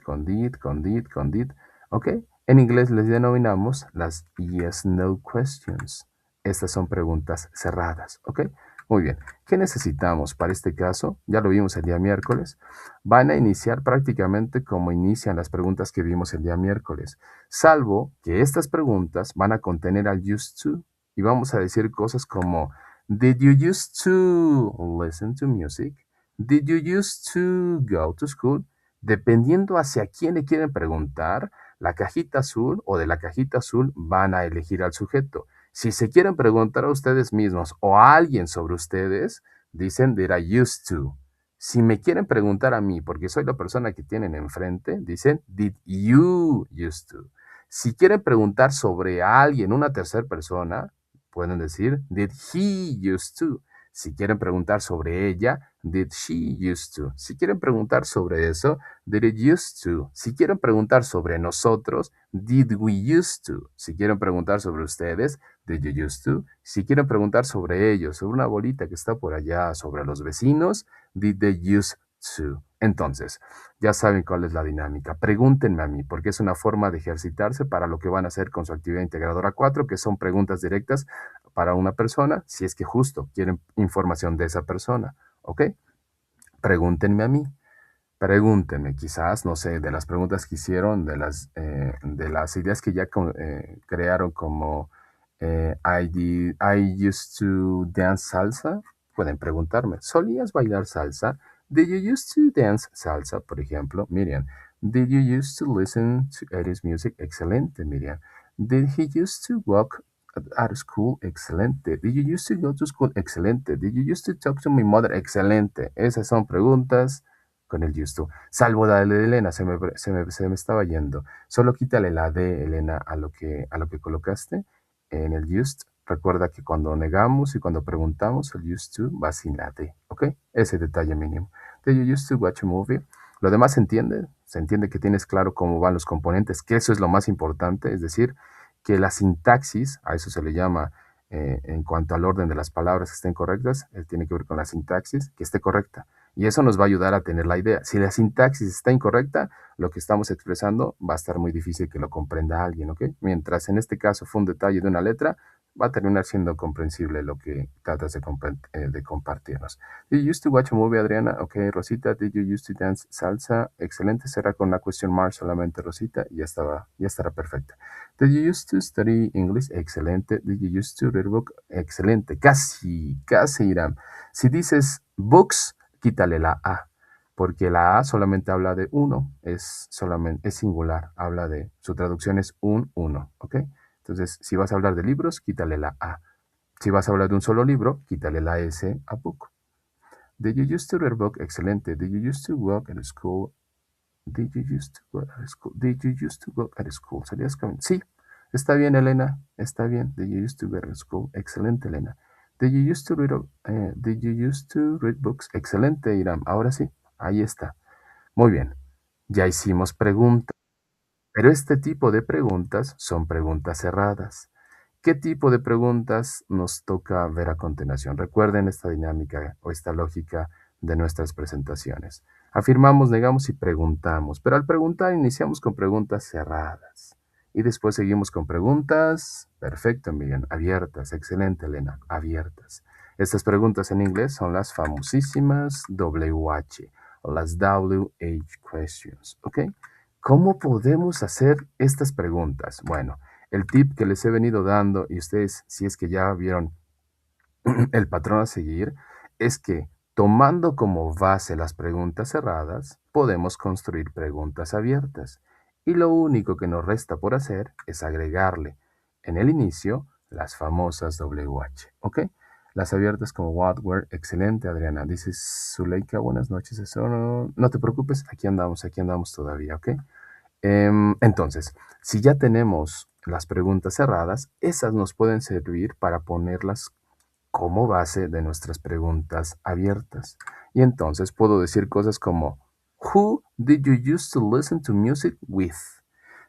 ¿ok? En inglés les denominamos las yes-no questions. Estas son preguntas cerradas, ¿ok? Muy bien. ¿Qué necesitamos para este caso? Ya lo vimos el día miércoles. Van a iniciar prácticamente como inician las preguntas que vimos el día miércoles, salvo que estas preguntas van a contener al used to y vamos a decir cosas como Did you used to listen to music? Did you used to go to school? Dependiendo hacia quién le quieren preguntar, la cajita azul o de la cajita azul van a elegir al sujeto. Si se quieren preguntar a ustedes mismos o a alguien sobre ustedes, dicen did I used to. Si me quieren preguntar a mí, porque soy la persona que tienen enfrente, dicen did you used to. Si quieren preguntar sobre alguien, una tercera persona, pueden decir did he used to. Si quieren preguntar sobre ella, did she used to. Si quieren preguntar sobre eso, did it used to. Si quieren preguntar sobre nosotros, did we used to. Si quieren preguntar sobre ustedes, did you used to. Si quieren preguntar sobre ellos, sobre una bolita que está por allá, sobre los vecinos, did they used to. Entonces, ya saben cuál es la dinámica. Pregúntenme a mí, porque es una forma de ejercitarse para lo que van a hacer con su actividad integradora 4, que son preguntas directas para una persona, si es que justo quieren información de esa persona, ¿ok? Pregúntenme a mí. Pregúntenme, quizás, no sé, de las preguntas que hicieron, de las ideas que ya crearon como I used to dance salsa, pueden preguntarme, ¿solías bailar salsa? Did you used to dance salsa, por ejemplo? Miriam, did you used to listen to Eddie's music? Excelente, Miriam. Did he used to walk at school? Excelente. Did you used to go to school? Excelente. Did you used to talk to my mother? Excelente. Esas son preguntas con el used to. Salvo la de Elena, se me estaba yendo. Solo quítale la de Elena a lo que colocaste en el used. Recuerda que cuando negamos y cuando preguntamos, el used to va sin la de, ¿ok? Ese detalle mínimo. Did you used to watch a movie? Lo demás se entiende. Se entiende que tienes claro cómo van los componentes, que eso es lo más importante, es decir, que la sintaxis, a eso se le llama en cuanto al orden de las palabras que estén correctas, tiene que ver con la sintaxis, que esté correcta. Y eso nos va a ayudar a tener la idea. Si la sintaxis está incorrecta, lo que estamos expresando va a estar muy difícil que lo comprenda alguien, ¿ok? Mientras en este caso fue un detalle de una letra, va a terminar siendo comprensible lo que tratas de compartirnos. Did you used to watch a movie, Adriana? Ok, Rosita, did you used to dance salsa? Excelente, será con una question mark solamente, Rosita, y ya estará perfecta. Did you used to study English? Excelente. Did you used to read a book? Excelente. Casi, Irán. Si dices books, quítale la A, porque la A solamente habla de uno, es singular, habla de, su traducción es un uno, ¿ok? Entonces, si vas a hablar de libros, quítale la A. Si vas a hablar de un solo libro, quítale la S a book. Did you used to read a book? Excelente. Did you used to work at school? Did you used to go at school? Did you used to go at school? ¿Salías con? Sí, está bien, Elena. Está bien. Did you used to go at school? Excelente, Elena. Did you used to read books? Excelente, Iram. Ahora sí, ahí está. Muy bien. Ya hicimos preguntas, pero este tipo de preguntas son preguntas cerradas. ¿Qué tipo de preguntas nos toca ver a continuación? Recuerden esta dinámica o esta lógica de nuestras presentaciones. Afirmamos, negamos y preguntamos, pero al preguntar iniciamos con preguntas cerradas y después seguimos con preguntas, perfecto, Miriam, abiertas, excelente, Elena, abiertas. Estas preguntas en inglés son las famosísimas WH o las WH questions, ¿ok? ¿Cómo podemos hacer estas preguntas? Bueno, el tip que les he venido dando, y ustedes, si es que ya vieron el patrón a seguir, es que tomando como base las preguntas cerradas, podemos construir preguntas abiertas. Y lo único que nos resta por hacer es agregarle en el inicio las famosas WH, ¿ok? Las abiertas como what, where, excelente, Adriana. Dice Zuleika, buenas noches. Eso no te preocupes, aquí andamos todavía, ¿ok? Entonces, si ya tenemos las preguntas cerradas, esas nos pueden servir para ponerlas como base de nuestras preguntas abiertas. Y entonces puedo decir cosas como, Who did you used to listen to music with?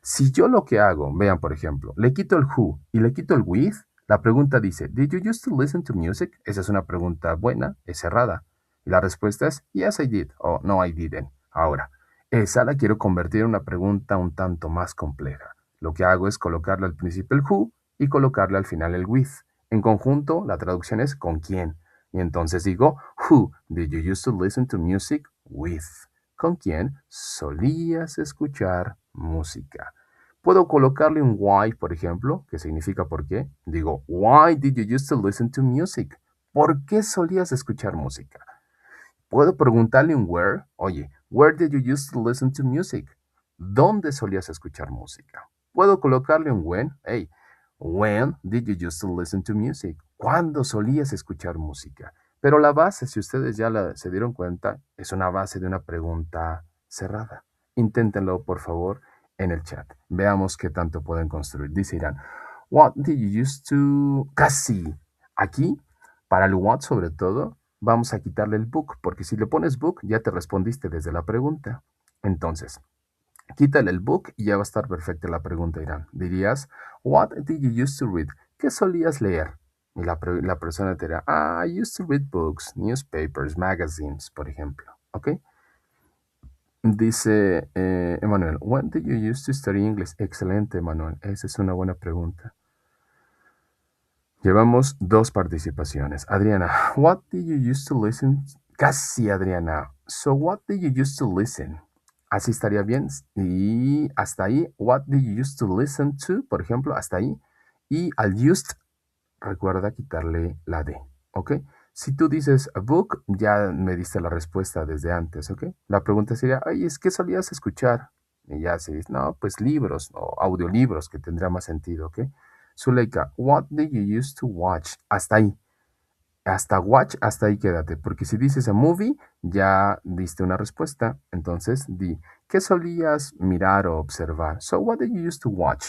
Si yo lo que hago, vean por ejemplo, le quito el who y le quito el with, la pregunta dice, Did you used to listen to music? Esa es una pregunta buena, es cerrada. Y la respuesta es, Yes, I did, o No, I didn't. Ahora, esa la quiero convertir en una pregunta un tanto más compleja. Lo que hago es colocarle al principio el who y colocarle al final el with. En conjunto, la traducción es ¿con quién? Y entonces digo, Who did you used to listen to music with? ¿Con quién solías escuchar música? Puedo colocarle un why, por ejemplo, que significa por qué. Digo, Why did you used to listen to music? ¿Por qué solías escuchar música? Puedo preguntarle un where. Oye, where did you used to listen to music? ¿Dónde solías escuchar música? Puedo colocarle un when. Hey, when did you used to listen to music? ¿Cuándo solías escuchar música? Pero la base, si ustedes ya se dieron cuenta, es una base de una pregunta cerrada. Inténtenlo, por favor, en el chat. Veamos qué tanto pueden construir. Dice Irán, what did you used to... Casi. Aquí, para el what sobre todo, vamos a quitarle el book, porque si le pones book, ya te respondiste desde la pregunta. Entonces, quítale el book y ya va a estar perfecta la pregunta, Irán. Dirías, what did you used to read? ¿Qué solías leer? Y la persona te dirá, I used to read books, newspapers, magazines, por ejemplo. ¿Ok? Dice Emanuel, when did you used to study English? Excelente, Emanuel. Esa es una buena pregunta. Llevamos dos participaciones. Adriana, what did you used to listen? Casi, Adriana. So, what did you used to listen? Así estaría bien. Y hasta ahí, what did you used to listen to? Por ejemplo, hasta ahí. Y al used, recuerda quitarle la D, ¿ok? Si tú dices a book, ya me diste la respuesta desde antes, ¿ok? La pregunta sería, ay, ¿es qué solías escuchar? Y ya se dice, no, pues libros o audiolibros, que tendrá más sentido, ¿ok? Zuleika, what did you used to watch? Hasta ahí. Hasta watch, hasta ahí quédate. Porque si dices a movie, ya diste una respuesta. Entonces di, ¿qué solías mirar o observar? So, what did you used to watch?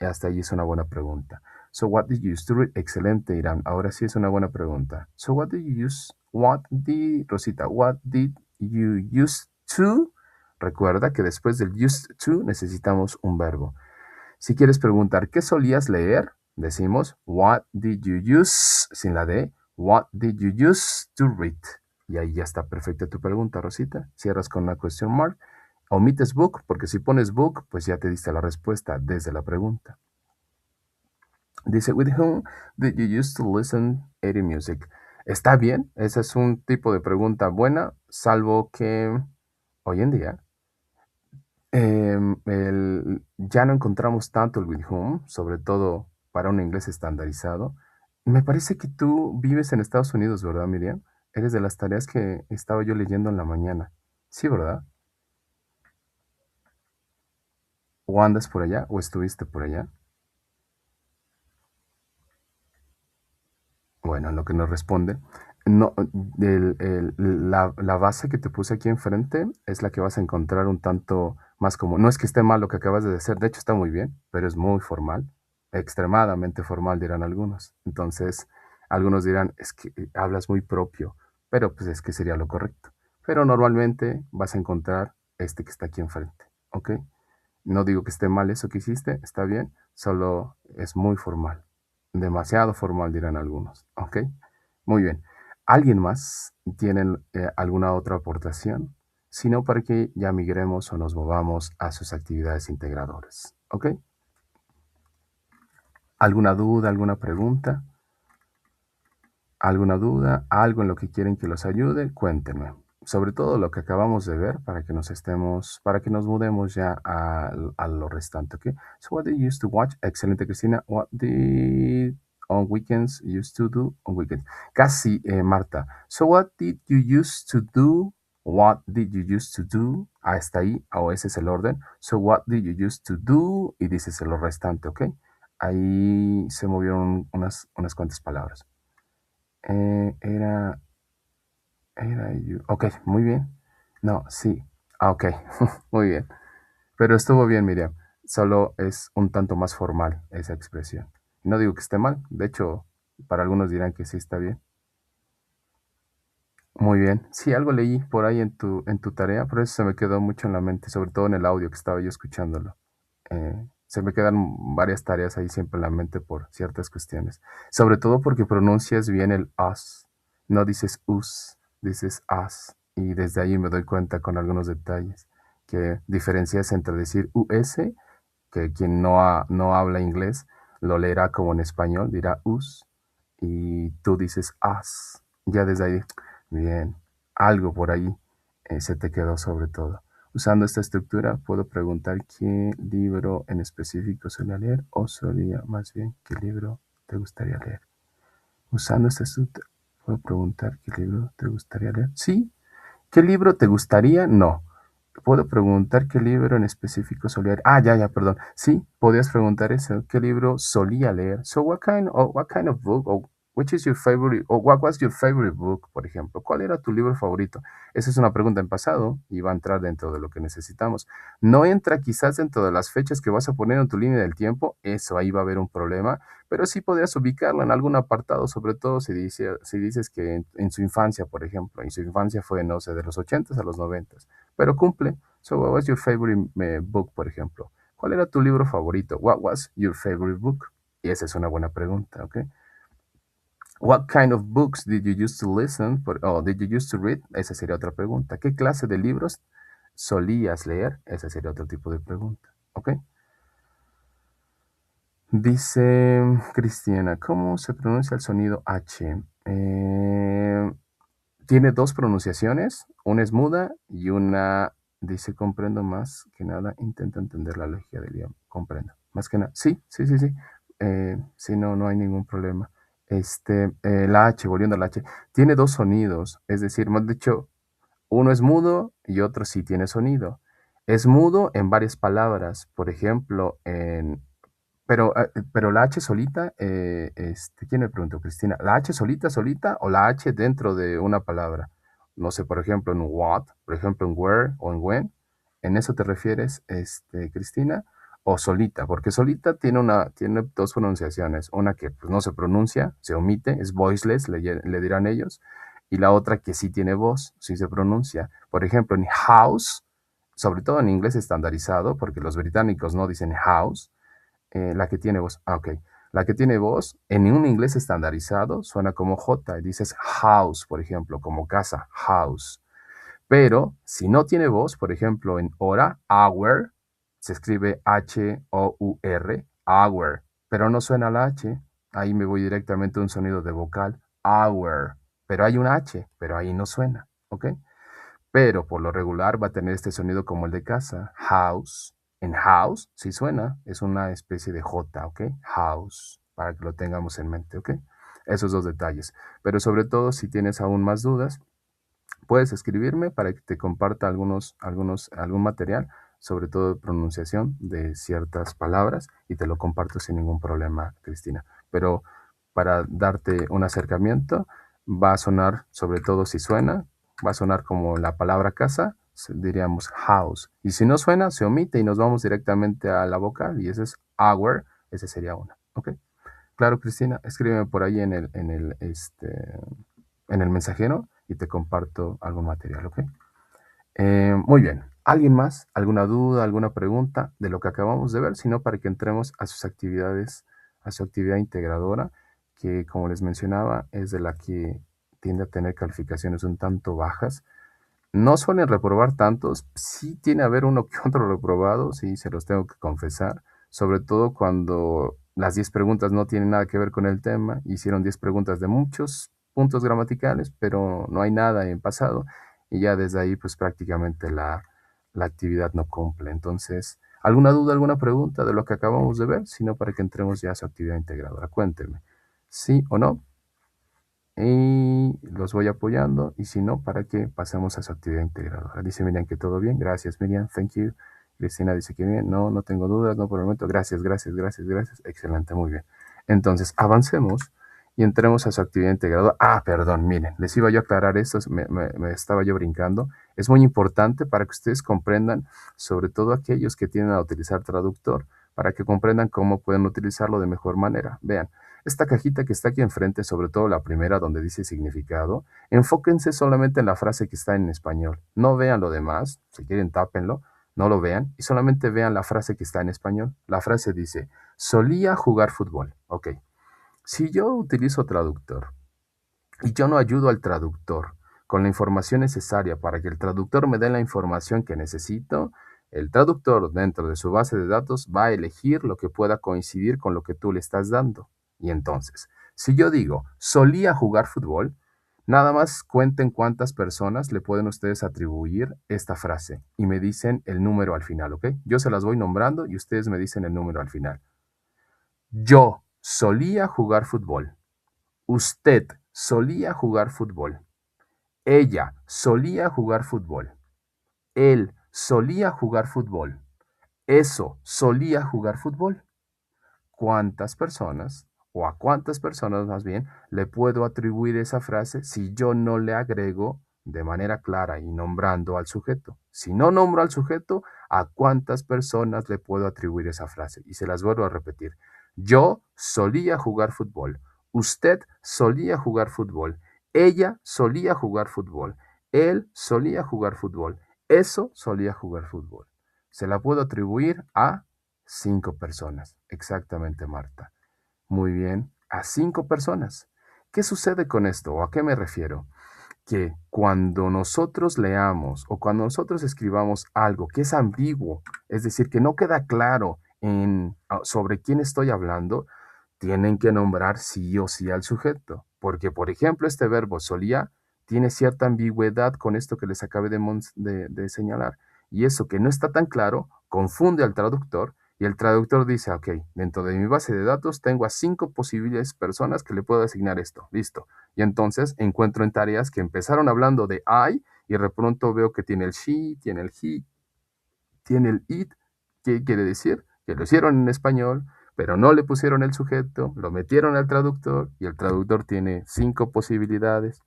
Y hasta ahí es una buena pregunta. So, what did you used to read? Excelente, Irán. Ahora sí es una buena pregunta. So, Rosita, what did you used to? Recuerda que después del used to necesitamos un verbo. Si quieres preguntar qué solías leer, decimos what did you use sin la D, what did you use to read? Y ahí ya está perfecta tu pregunta, Rosita. Cierras con una question mark. Omites book, porque si pones book, pues ya te diste la respuesta desde la pregunta. Dice, with whom did you used to listen 80 music? Está bien, ese es un tipo de pregunta buena, salvo que hoy en día ya no encontramos tanto el with whom, sobre todo para un inglés estandarizado. Me parece que tú vives en Estados Unidos, ¿verdad, Miriam? Eres de las tareas que estaba yo leyendo en la mañana. Sí, ¿verdad? ¿O andas por allá? ¿O estuviste por allá? Bueno, en lo que nos responde. No, la base que te puse aquí enfrente es la que vas a encontrar un tanto más como. No es que esté mal lo que acabas de decir, de hecho está muy bien, pero es muy formal, extremadamente formal, dirán algunos. Entonces, algunos dirán, es que hablas muy propio, pero pues es que sería lo correcto. Pero normalmente vas a encontrar este que está aquí enfrente, ¿ok? No digo que esté mal eso que hiciste, está bien, solo es muy formal. Demasiado formal, dirán algunos. ¿Ok? Muy bien. ¿Alguien más tiene alguna otra aportación? Si no, para que ya migremos o nos movamos a sus actividades integradoras. ¿Ok? ¿Alguna duda, alguna pregunta? ¿Alguna duda? ¿Algo en lo que quieren que los ayude? Cuéntenme. Sobre todo lo que acabamos de ver para que para que nos mudemos ya a lo restante, ¿ok? So what did you used to watch? Excelente, Cristina. What did on weekends used to do on weekends? Casi, Marta. So what did you used to do? What did you used to do? Hasta ahí, o ese es el orden. So what did you used to do? Y dices lo restante, ¿ok? ahí se movieron unas cuantas palabras. Era, ok, muy bien. No, sí. Ah, ok, muy bien. Pero estuvo bien, Miriam. Solo es un tanto más formal esa expresión. No digo que esté mal, de hecho, para algunos dirán que sí está bien. Muy bien. Sí, algo leí por ahí en tu tarea, pero eso se me quedó mucho en la mente, sobre todo en el audio que estaba yo escuchándolo. Se me quedan varias tareas ahí siempre en la mente por ciertas cuestiones. Sobre todo porque pronuncias bien el us. No dices us, dices as. Y desde ahí me doy cuenta con algunos detalles que diferencias entre decir us, que quien no habla inglés lo leerá como en español, dirá us, y tú dices as. Ya desde ahí, bien, algo por ahí se te quedó sobre todo. Usando esta estructura, puedo preguntar qué libro en específico solía leer, o solía más bien qué libro te gustaría leer. Usando esta estructura, puedo preguntar qué libro te gustaría leer. Sí, ¿qué libro te gustaría? No. ¿Puedo preguntar qué libro en específico solía leer? Ah, ya, perdón. Sí, podías preguntar eso. ¿Qué libro solía leer? So, what kind of book, or which is your favorite, or what was your favorite book, por ejemplo? ¿Cuál era tu libro favorito? Esa es una pregunta en pasado y va a entrar dentro de lo que necesitamos. No entra quizás dentro de las fechas que vas a poner en tu línea del tiempo, eso ahí va a haber un problema, pero sí podrías ubicarlo en algún apartado, sobre todo si dices que en su infancia, por ejemplo, en su infancia fue, no sé, de los 80s a los 90s, pero cumple. So, what was your favorite book, por ejemplo? ¿Cuál era tu libro favorito? What was your favorite book? Y esa es una buena pregunta, ¿ok? What kind of books did you used to listen? Did you used to read? Esa sería otra pregunta. ¿Qué clase de libros solías leer? Esa sería otro tipo de pregunta, ¿ok? Dice Cristiana, ¿cómo se pronuncia el sonido H? Tiene dos pronunciaciones, una es muda y una dice comprendo más que nada, intento entender la lógica del idioma, comprendo. Más que nada, sí, sí, sí, sí. Sí, no hay ningún problema. La H, volviendo a la H, tiene dos sonidos, es decir, más dicho, uno es mudo y otro sí tiene sonido. Es mudo en varias palabras, por ejemplo, pero la H solita, ¿quién me preguntó, Cristina? ¿La H solita, solita o la H dentro de una palabra? No sé, por ejemplo, en what, por ejemplo, en where o en when. ¿En eso te refieres, Cristina? O solita, porque solita tiene dos pronunciaciones. Una que pues, no se pronuncia, se omite, es voiceless, le dirán ellos. Y la otra que sí tiene voz, sí se pronuncia. Por ejemplo, en house, sobre todo en inglés estandarizado, porque los británicos no dicen house, la que tiene voz. Ah, ok. La que tiene voz en un inglés estandarizado suena como J. Y dices house, por ejemplo, como casa, house. Pero si no tiene voz, por ejemplo, en hora, hour, se escribe H-O-U-R, hour. Pero no suena la H. Ahí me voy directamente a un sonido de vocal, hour. Pero hay una H, pero ahí no suena. ¿Ok? Pero por lo regular va a tener este sonido como el de casa, house. En house sí suena, es una especie de J, ¿ok? House, para que lo tengamos en mente, ¿ok? Esos dos detalles. Pero sobre todo, si tienes aún más dudas, puedes escribirme para que te comparta algún material, sobre todo de pronunciación de ciertas palabras, y te lo comparto sin ningún problema, Cristina. Pero para darte un acercamiento, va a sonar, sobre todo si suena, va a sonar como la palabra casa, diríamos house. Y si no suena, se omite y nos vamos directamente a la vocal, y ese es hour, ese sería una, ¿ok? Claro, Cristina, escríbeme por ahí en el mensajero y te comparto algún material, ¿ok? Muy bien. ¿Alguien más? ¿Alguna duda, alguna pregunta de lo que acabamos de ver? Sino para que entremos a sus actividades, a su actividad integradora, que como les mencionaba, es de la que tiende a tener calificaciones un tanto bajas. No suelen reprobar tantos, sí tiene a haber uno que otro reprobado, sí, se los tengo que confesar, sobre todo cuando las 10 preguntas no tienen nada que ver con el tema, hicieron 10 preguntas de muchos puntos gramaticales, pero no hay nada en pasado, y ya desde ahí pues prácticamente la actividad no cumple. Entonces, ¿alguna duda, alguna pregunta de lo que acabamos de ver? Sino para que entremos ya a su actividad integradora. Cuéntenme, ¿sí o no? Y los voy apoyando, y si no, para que pasemos a su actividad integradora. Dice Miriam que todo bien, gracias Miriam, thank you. Cristina dice que bien, no, no tengo dudas, no por el momento. Gracias, gracias, gracias, gracias. Excelente, muy bien. Entonces, avancemos y entremos a su actividad integradora. Perdón, miren, les iba yo a aclarar esto, me estaba yo brincando. Es muy importante para que ustedes comprendan, sobre todo aquellos que tienden a utilizar traductor, para que comprendan cómo pueden utilizarlo de mejor manera. Vean, esta cajita que está aquí enfrente, sobre todo la primera donde dice significado, enfóquense solamente en la frase que está en español. No vean lo demás, si quieren tápenlo, no lo vean y solamente vean la frase que está en español. La frase dice, solía jugar fútbol. Ok, si yo utilizo traductor y yo no ayudo al traductor con la información necesaria para que el traductor me dé la información que necesito, el traductor dentro de su base de datos va a elegir lo que pueda coincidir con lo que tú le estás dando. Y entonces, si yo digo, solía jugar fútbol, nada más cuenten cuántas personas le pueden ustedes atribuir esta frase y me dicen el número al final, ¿ok? Yo se las voy nombrando y ustedes me dicen el número al final. Yo solía jugar fútbol. Usted solía jugar fútbol. Ella solía jugar fútbol. Él solía jugar fútbol. Eso solía jugar fútbol. ¿Cuántas personas, o a cuántas personas más bien, le puedo atribuir esa frase si yo no le agrego de manera clara y nombrando al sujeto? Si no nombro al sujeto, ¿a cuántas personas le puedo atribuir esa frase? Y se las vuelvo a repetir. Yo solía jugar fútbol. Usted solía jugar fútbol. Ella solía jugar fútbol. Él solía jugar fútbol. Eso solía jugar fútbol. Se la puedo atribuir a 5 personas. Exactamente, Marta. Muy bien, a 5 personas. ¿Qué sucede con esto? ¿O a qué me refiero? Que cuando nosotros leamos o cuando nosotros escribamos algo que es ambiguo, es decir, que no queda claro sobre quién estoy hablando, tienen que nombrar sí o sí al sujeto. Porque, por ejemplo, este verbo solía tiene cierta ambigüedad con esto que les acabé de señalar. Y eso que no está tan claro confunde al traductor y el traductor dice, ok, dentro de mi base de datos tengo a 5 posibles personas que le puedo asignar esto. Listo. Y entonces encuentro en tareas que empezaron hablando de I y de pronto veo que tiene el she, tiene el he, tiene el it. ¿Qué quiere decir? Que lo hicieron en español, pero no le pusieron el sujeto, lo metieron al traductor y el traductor tiene 5 posibilidades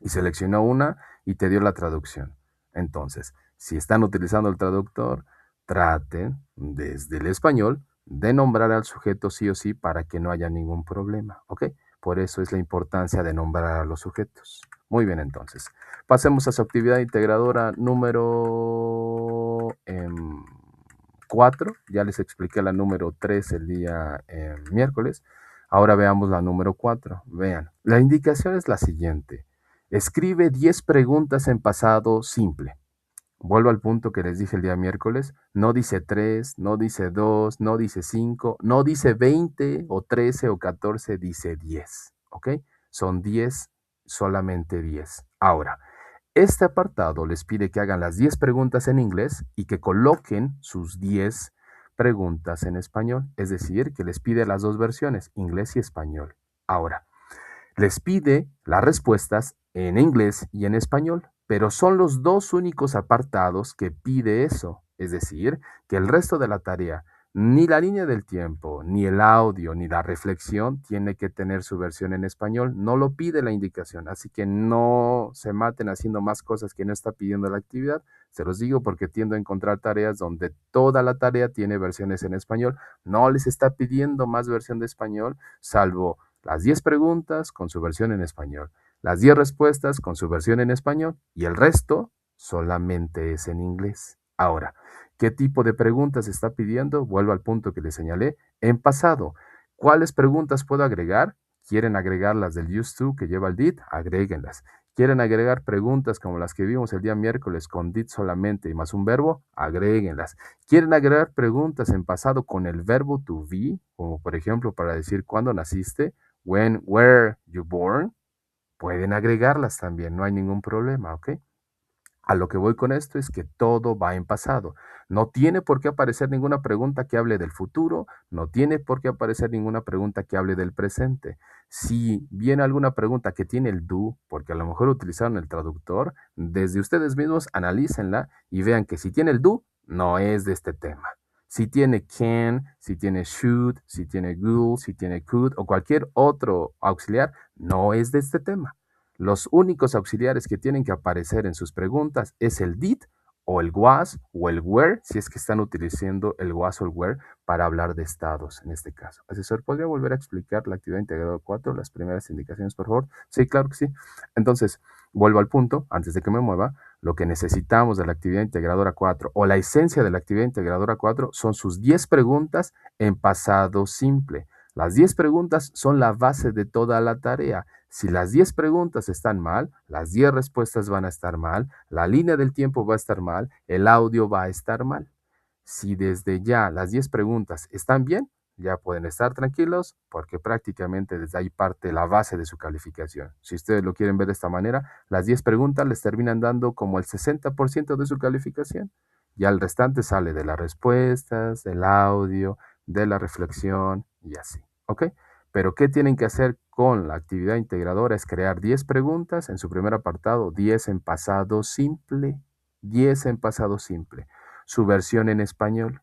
y seleccionó una y te dio la traducción. Entonces, si están utilizando el traductor, traten desde el español de nombrar al sujeto sí o sí para que no haya ningún problema, ¿ok? Por eso es la importancia de nombrar a los sujetos. Muy bien, entonces. Pasemos a su actividad integradora número 4. Ya les expliqué la número 3 el día miércoles. Ahora veamos la número 4. Vean, la indicación es la siguiente. Escribe 10 preguntas en pasado simple. Vuelvo al punto que les dije el día miércoles. No dice 3, no dice 2, no dice 5, no dice 20 o 13 o 14, dice 10. ¿Ok? Son 10, solamente 10. Ahora, este apartado les pide que hagan las 10 preguntas en inglés y que coloquen sus 10 preguntas en español. Es decir, que les pide las dos versiones, inglés y español. Ahora, les pide las respuestas en inglés y en español, pero son los dos únicos apartados que pide eso. Es decir, que el resto de la tarea, ni la línea del tiempo, ni el audio, ni la reflexión tiene que tener su versión en español. No lo pide la indicación, así que no se maten haciendo más cosas que no está pidiendo la actividad. Se los digo porque tiendo a encontrar tareas donde toda la tarea tiene versiones en español. No les está pidiendo más versión de español, salvo las 10 preguntas con su versión en español, las 10 respuestas con su versión en español y el resto solamente es en inglés. Ahora, ¿qué tipo de preguntas está pidiendo? Vuelvo al punto que les señalé. En pasado, ¿cuáles preguntas puedo agregar? ¿Quieren agregar las del used to que lleva el did? Agréguenlas. ¿Quieren agregar preguntas como las que vimos el día miércoles con did solamente y más un verbo? Agréguenlas. ¿Quieren agregar preguntas en pasado con el verbo to be? Como por ejemplo para decir cuándo naciste, when, were you born? Pueden agregarlas también, no hay ningún problema, ¿ok? A lo que voy con esto es que todo va en pasado. No tiene por qué aparecer ninguna pregunta que hable del futuro, no tiene por qué aparecer ninguna pregunta que hable del presente. Si viene alguna pregunta que tiene el do, porque a lo mejor utilizaron el traductor, desde ustedes mismos analícenla y vean que si tiene el do, no es de este tema. Si tiene can, si tiene should, si tiene will, si tiene could o cualquier otro auxiliar, no es de este tema. Los únicos auxiliares que tienen que aparecer en sus preguntas es el did o el was o el were, si es que están utilizando el was o el were para hablar de estados en este caso. Asesor, ¿podría volver a explicar la actividad integradora 4, las primeras indicaciones, por favor? Sí, claro que sí. Entonces, vuelvo al punto, antes de que me mueva, lo que necesitamos de la actividad integradora 4 o la esencia de la actividad integradora 4 son sus 10 preguntas en pasado simple. Las 10 preguntas son la base de toda la tarea. Si las 10 preguntas están mal, las 10 respuestas van a estar mal, la línea del tiempo va a estar mal, el audio va a estar mal. Si desde ya las 10 preguntas están bien, ya pueden estar tranquilos porque prácticamente desde ahí parte la base de su calificación. Si ustedes lo quieren ver de esta manera, las 10 preguntas les terminan dando como el 60% de su calificación. Ya el restante sale de las respuestas, del audio, de la reflexión y así. ¿Ok? Pero ¿qué tienen que hacer con la actividad integradora? Es crear 10 preguntas en su primer apartado, 10 en pasado simple, 10 en pasado simple. Su versión en español,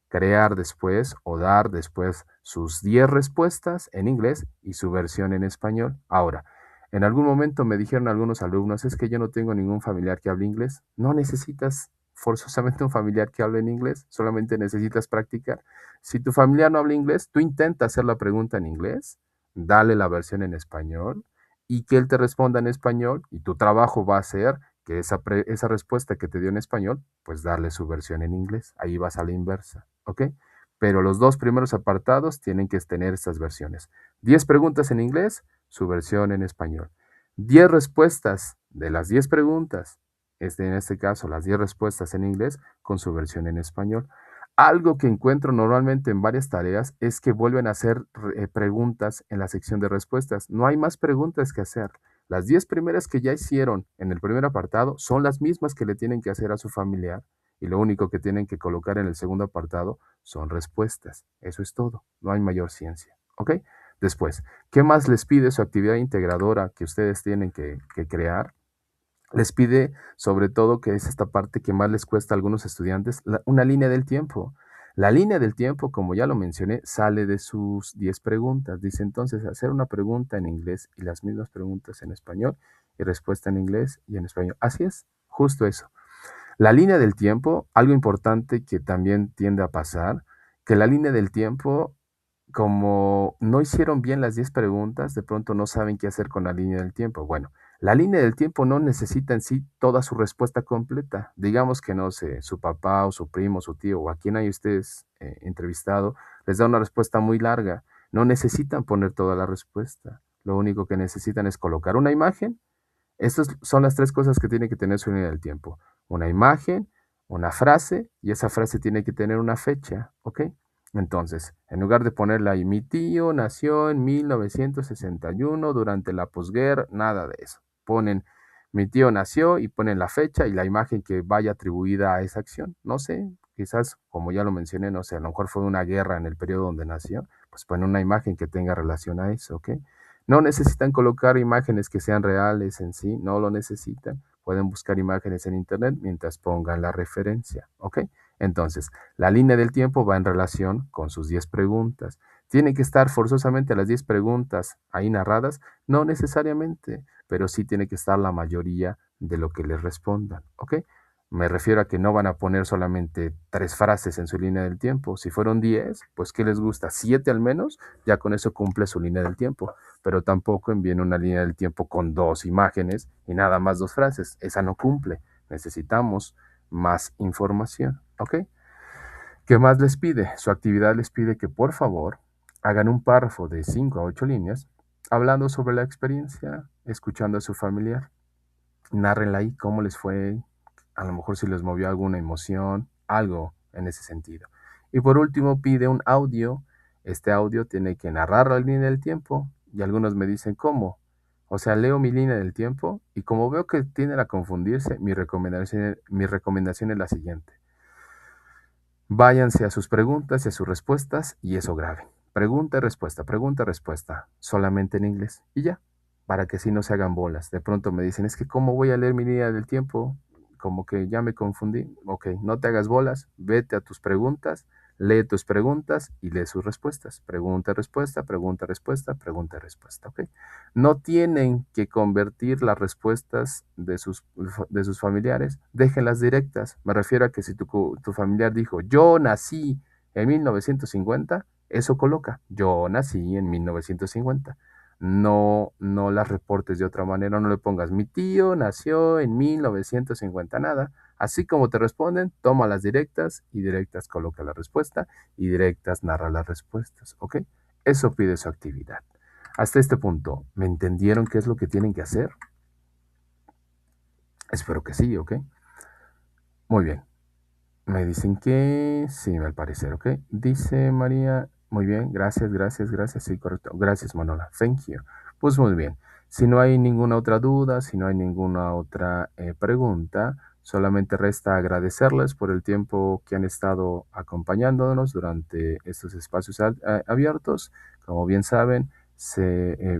crear después o dar después sus 10 respuestas en inglés y su versión en español. Ahora, en algún momento me dijeron algunos alumnos, es que yo no tengo ningún familiar que hable inglés. No necesitas forzosamente un familiar que hable en inglés, solamente necesitas practicar. Si tu familiar no habla inglés, tú intenta hacer la pregunta en inglés, dale la versión en español y que él te responda en español y tu trabajo va a ser que esa respuesta que te dio en español, pues darle su versión en inglés. Ahí vas a la inversa, ¿ok? Pero los dos primeros apartados tienen que tener estas versiones. 10 preguntas en inglés, su versión en español. 10 respuestas de las 10 preguntas, en este caso las 10 respuestas en inglés con su versión en español. Algo que encuentro normalmente en varias tareas es que vuelven a hacer preguntas en la sección de respuestas. No hay más preguntas que hacer. Las 10 primeras que ya hicieron en el primer apartado son las mismas que le tienen que hacer a su familiar y lo único que tienen que colocar en el segundo apartado son respuestas. Eso es todo, no hay mayor ciencia. ¿Ok? Después, ¿qué más les pide su actividad integradora que ustedes tienen que crear? Les pide sobre todo, que es esta parte que más les cuesta a algunos estudiantes, una línea del tiempo. La línea del tiempo, como ya lo mencioné, sale de sus 10 preguntas. Dice entonces hacer una pregunta en inglés y las mismas preguntas en español y respuesta en inglés y en español. Así es, justo eso. La línea del tiempo, algo importante que también tiende a pasar, que la línea del tiempo, como no hicieron bien las 10 preguntas, de pronto no saben qué hacer con la línea del tiempo. Bueno, la línea del tiempo no necesita en sí toda su respuesta completa. Digamos que, no sé, su papá o su primo, su tío o a quien hay ustedes entrevistado, les da una respuesta muy larga. No necesitan poner toda la respuesta. Lo único que necesitan es colocar una imagen. Estas son las tres cosas que tiene que tener su línea del tiempo. Una imagen, una frase, y esa frase tiene que tener una fecha, ¿ok? Entonces, en lugar de ponerla ahí, mi tío nació en 1961 durante la posguerra, nada de eso. Ponen, mi tío nació y ponen la fecha y la imagen que vaya atribuida a esa acción. No sé, quizás, como ya lo mencioné, no sé, a lo mejor fue una guerra en el periodo donde nació, pues ponen una imagen que tenga relación a eso, ¿ok? No necesitan colocar imágenes que sean reales en sí, no lo necesitan. Pueden buscar imágenes en internet mientras pongan la referencia, ¿ok? Entonces, la línea del tiempo va en relación con sus 10 preguntas. ¿Tienen que estar forzosamente las 10 preguntas ahí narradas? No necesariamente, pero sí tiene que estar la mayoría de lo que les respondan, ¿ok? Me refiero a que no van a poner solamente 3 frases en su línea del tiempo. Si fueron 10, pues ¿qué les gusta? 7 al menos, ya con eso cumple su línea del tiempo. Pero tampoco envíen una línea del tiempo con 2 imágenes y nada más 2 frases. Esa no cumple. Necesitamos más información, ¿ok? ¿Qué más les pide? Su actividad les pide que por favor hagan un párrafo de 5 a 8 líneas hablando sobre la experiencia, escuchando a su familiar. Nárrenla ahí cómo les fue, a lo mejor si les movió alguna emoción, algo en ese sentido. Y por último pide un audio. Este audio tiene que narrar la línea del tiempo y algunos me dicen cómo. O sea, leo mi línea del tiempo y como veo que tienden a confundirse, mi recomendación es la siguiente. Váyanse a sus preguntas y a sus respuestas y eso graben. Pregunta, respuesta, solamente en inglés y ya, para que así no se hagan bolas. De pronto me dicen, es que ¿cómo voy a leer mi línea del tiempo? como que ya me confundí. Ok, no te hagas bolas, vete a tus preguntas, lee tus preguntas y lee sus respuestas. Pregunta, respuesta, pregunta, respuesta, pregunta, respuesta. Ok. No tienen que convertir las respuestas de sus familiares, déjenlas directas. Me refiero a que si tu familiar dijo, yo nací en 1950, eso coloca, yo nací en 1950. No, no las reportes de otra manera, no le pongas, mi tío nació en 1950, nada. Así como te responden, toma las directas y directas coloca la respuesta y directas narra las respuestas, ¿ok? Eso pide su actividad. Hasta este punto, ¿me entendieron qué es lo que tienen que hacer? Espero que sí, ¿ok? Muy bien. Me dicen que sí, al parecer, ¿ok? Dice María, muy bien, gracias, gracias, gracias, sí, correcto. Gracias, Manola, thank you. Pues muy bien. Si no hay ninguna otra duda, si no hay ninguna otra pregunta, solamente resta agradecerles por el tiempo que han estado acompañándonos durante estos espacios abiertos. Como bien saben,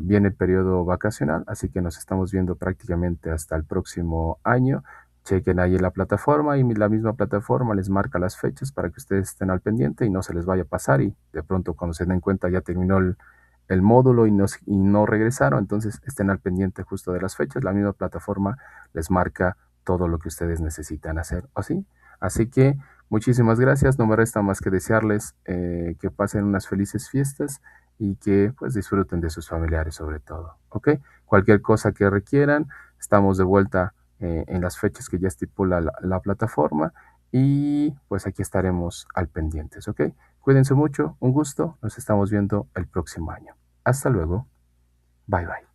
viene el periodo vacacional, así que nos estamos viendo prácticamente hasta el próximo año. Chequen ahí en la plataforma y la misma plataforma les marca las fechas para que ustedes estén al pendiente y no se les vaya a pasar y de pronto cuando se den cuenta ya terminó el módulo y no regresaron, entonces estén al pendiente justo de las fechas. La misma plataforma les marca todo lo que ustedes necesitan hacer, ¿así? Así que muchísimas gracias, no me resta más que desearles que pasen unas felices fiestas y que pues disfruten de sus familiares sobre todo, ¿ok? Cualquier cosa que requieran, estamos de vuelta en las fechas que ya estipula la plataforma y pues aquí estaremos al pendientes, ¿ok? Cuídense mucho, un gusto, nos estamos viendo el próximo año. Hasta luego, bye bye.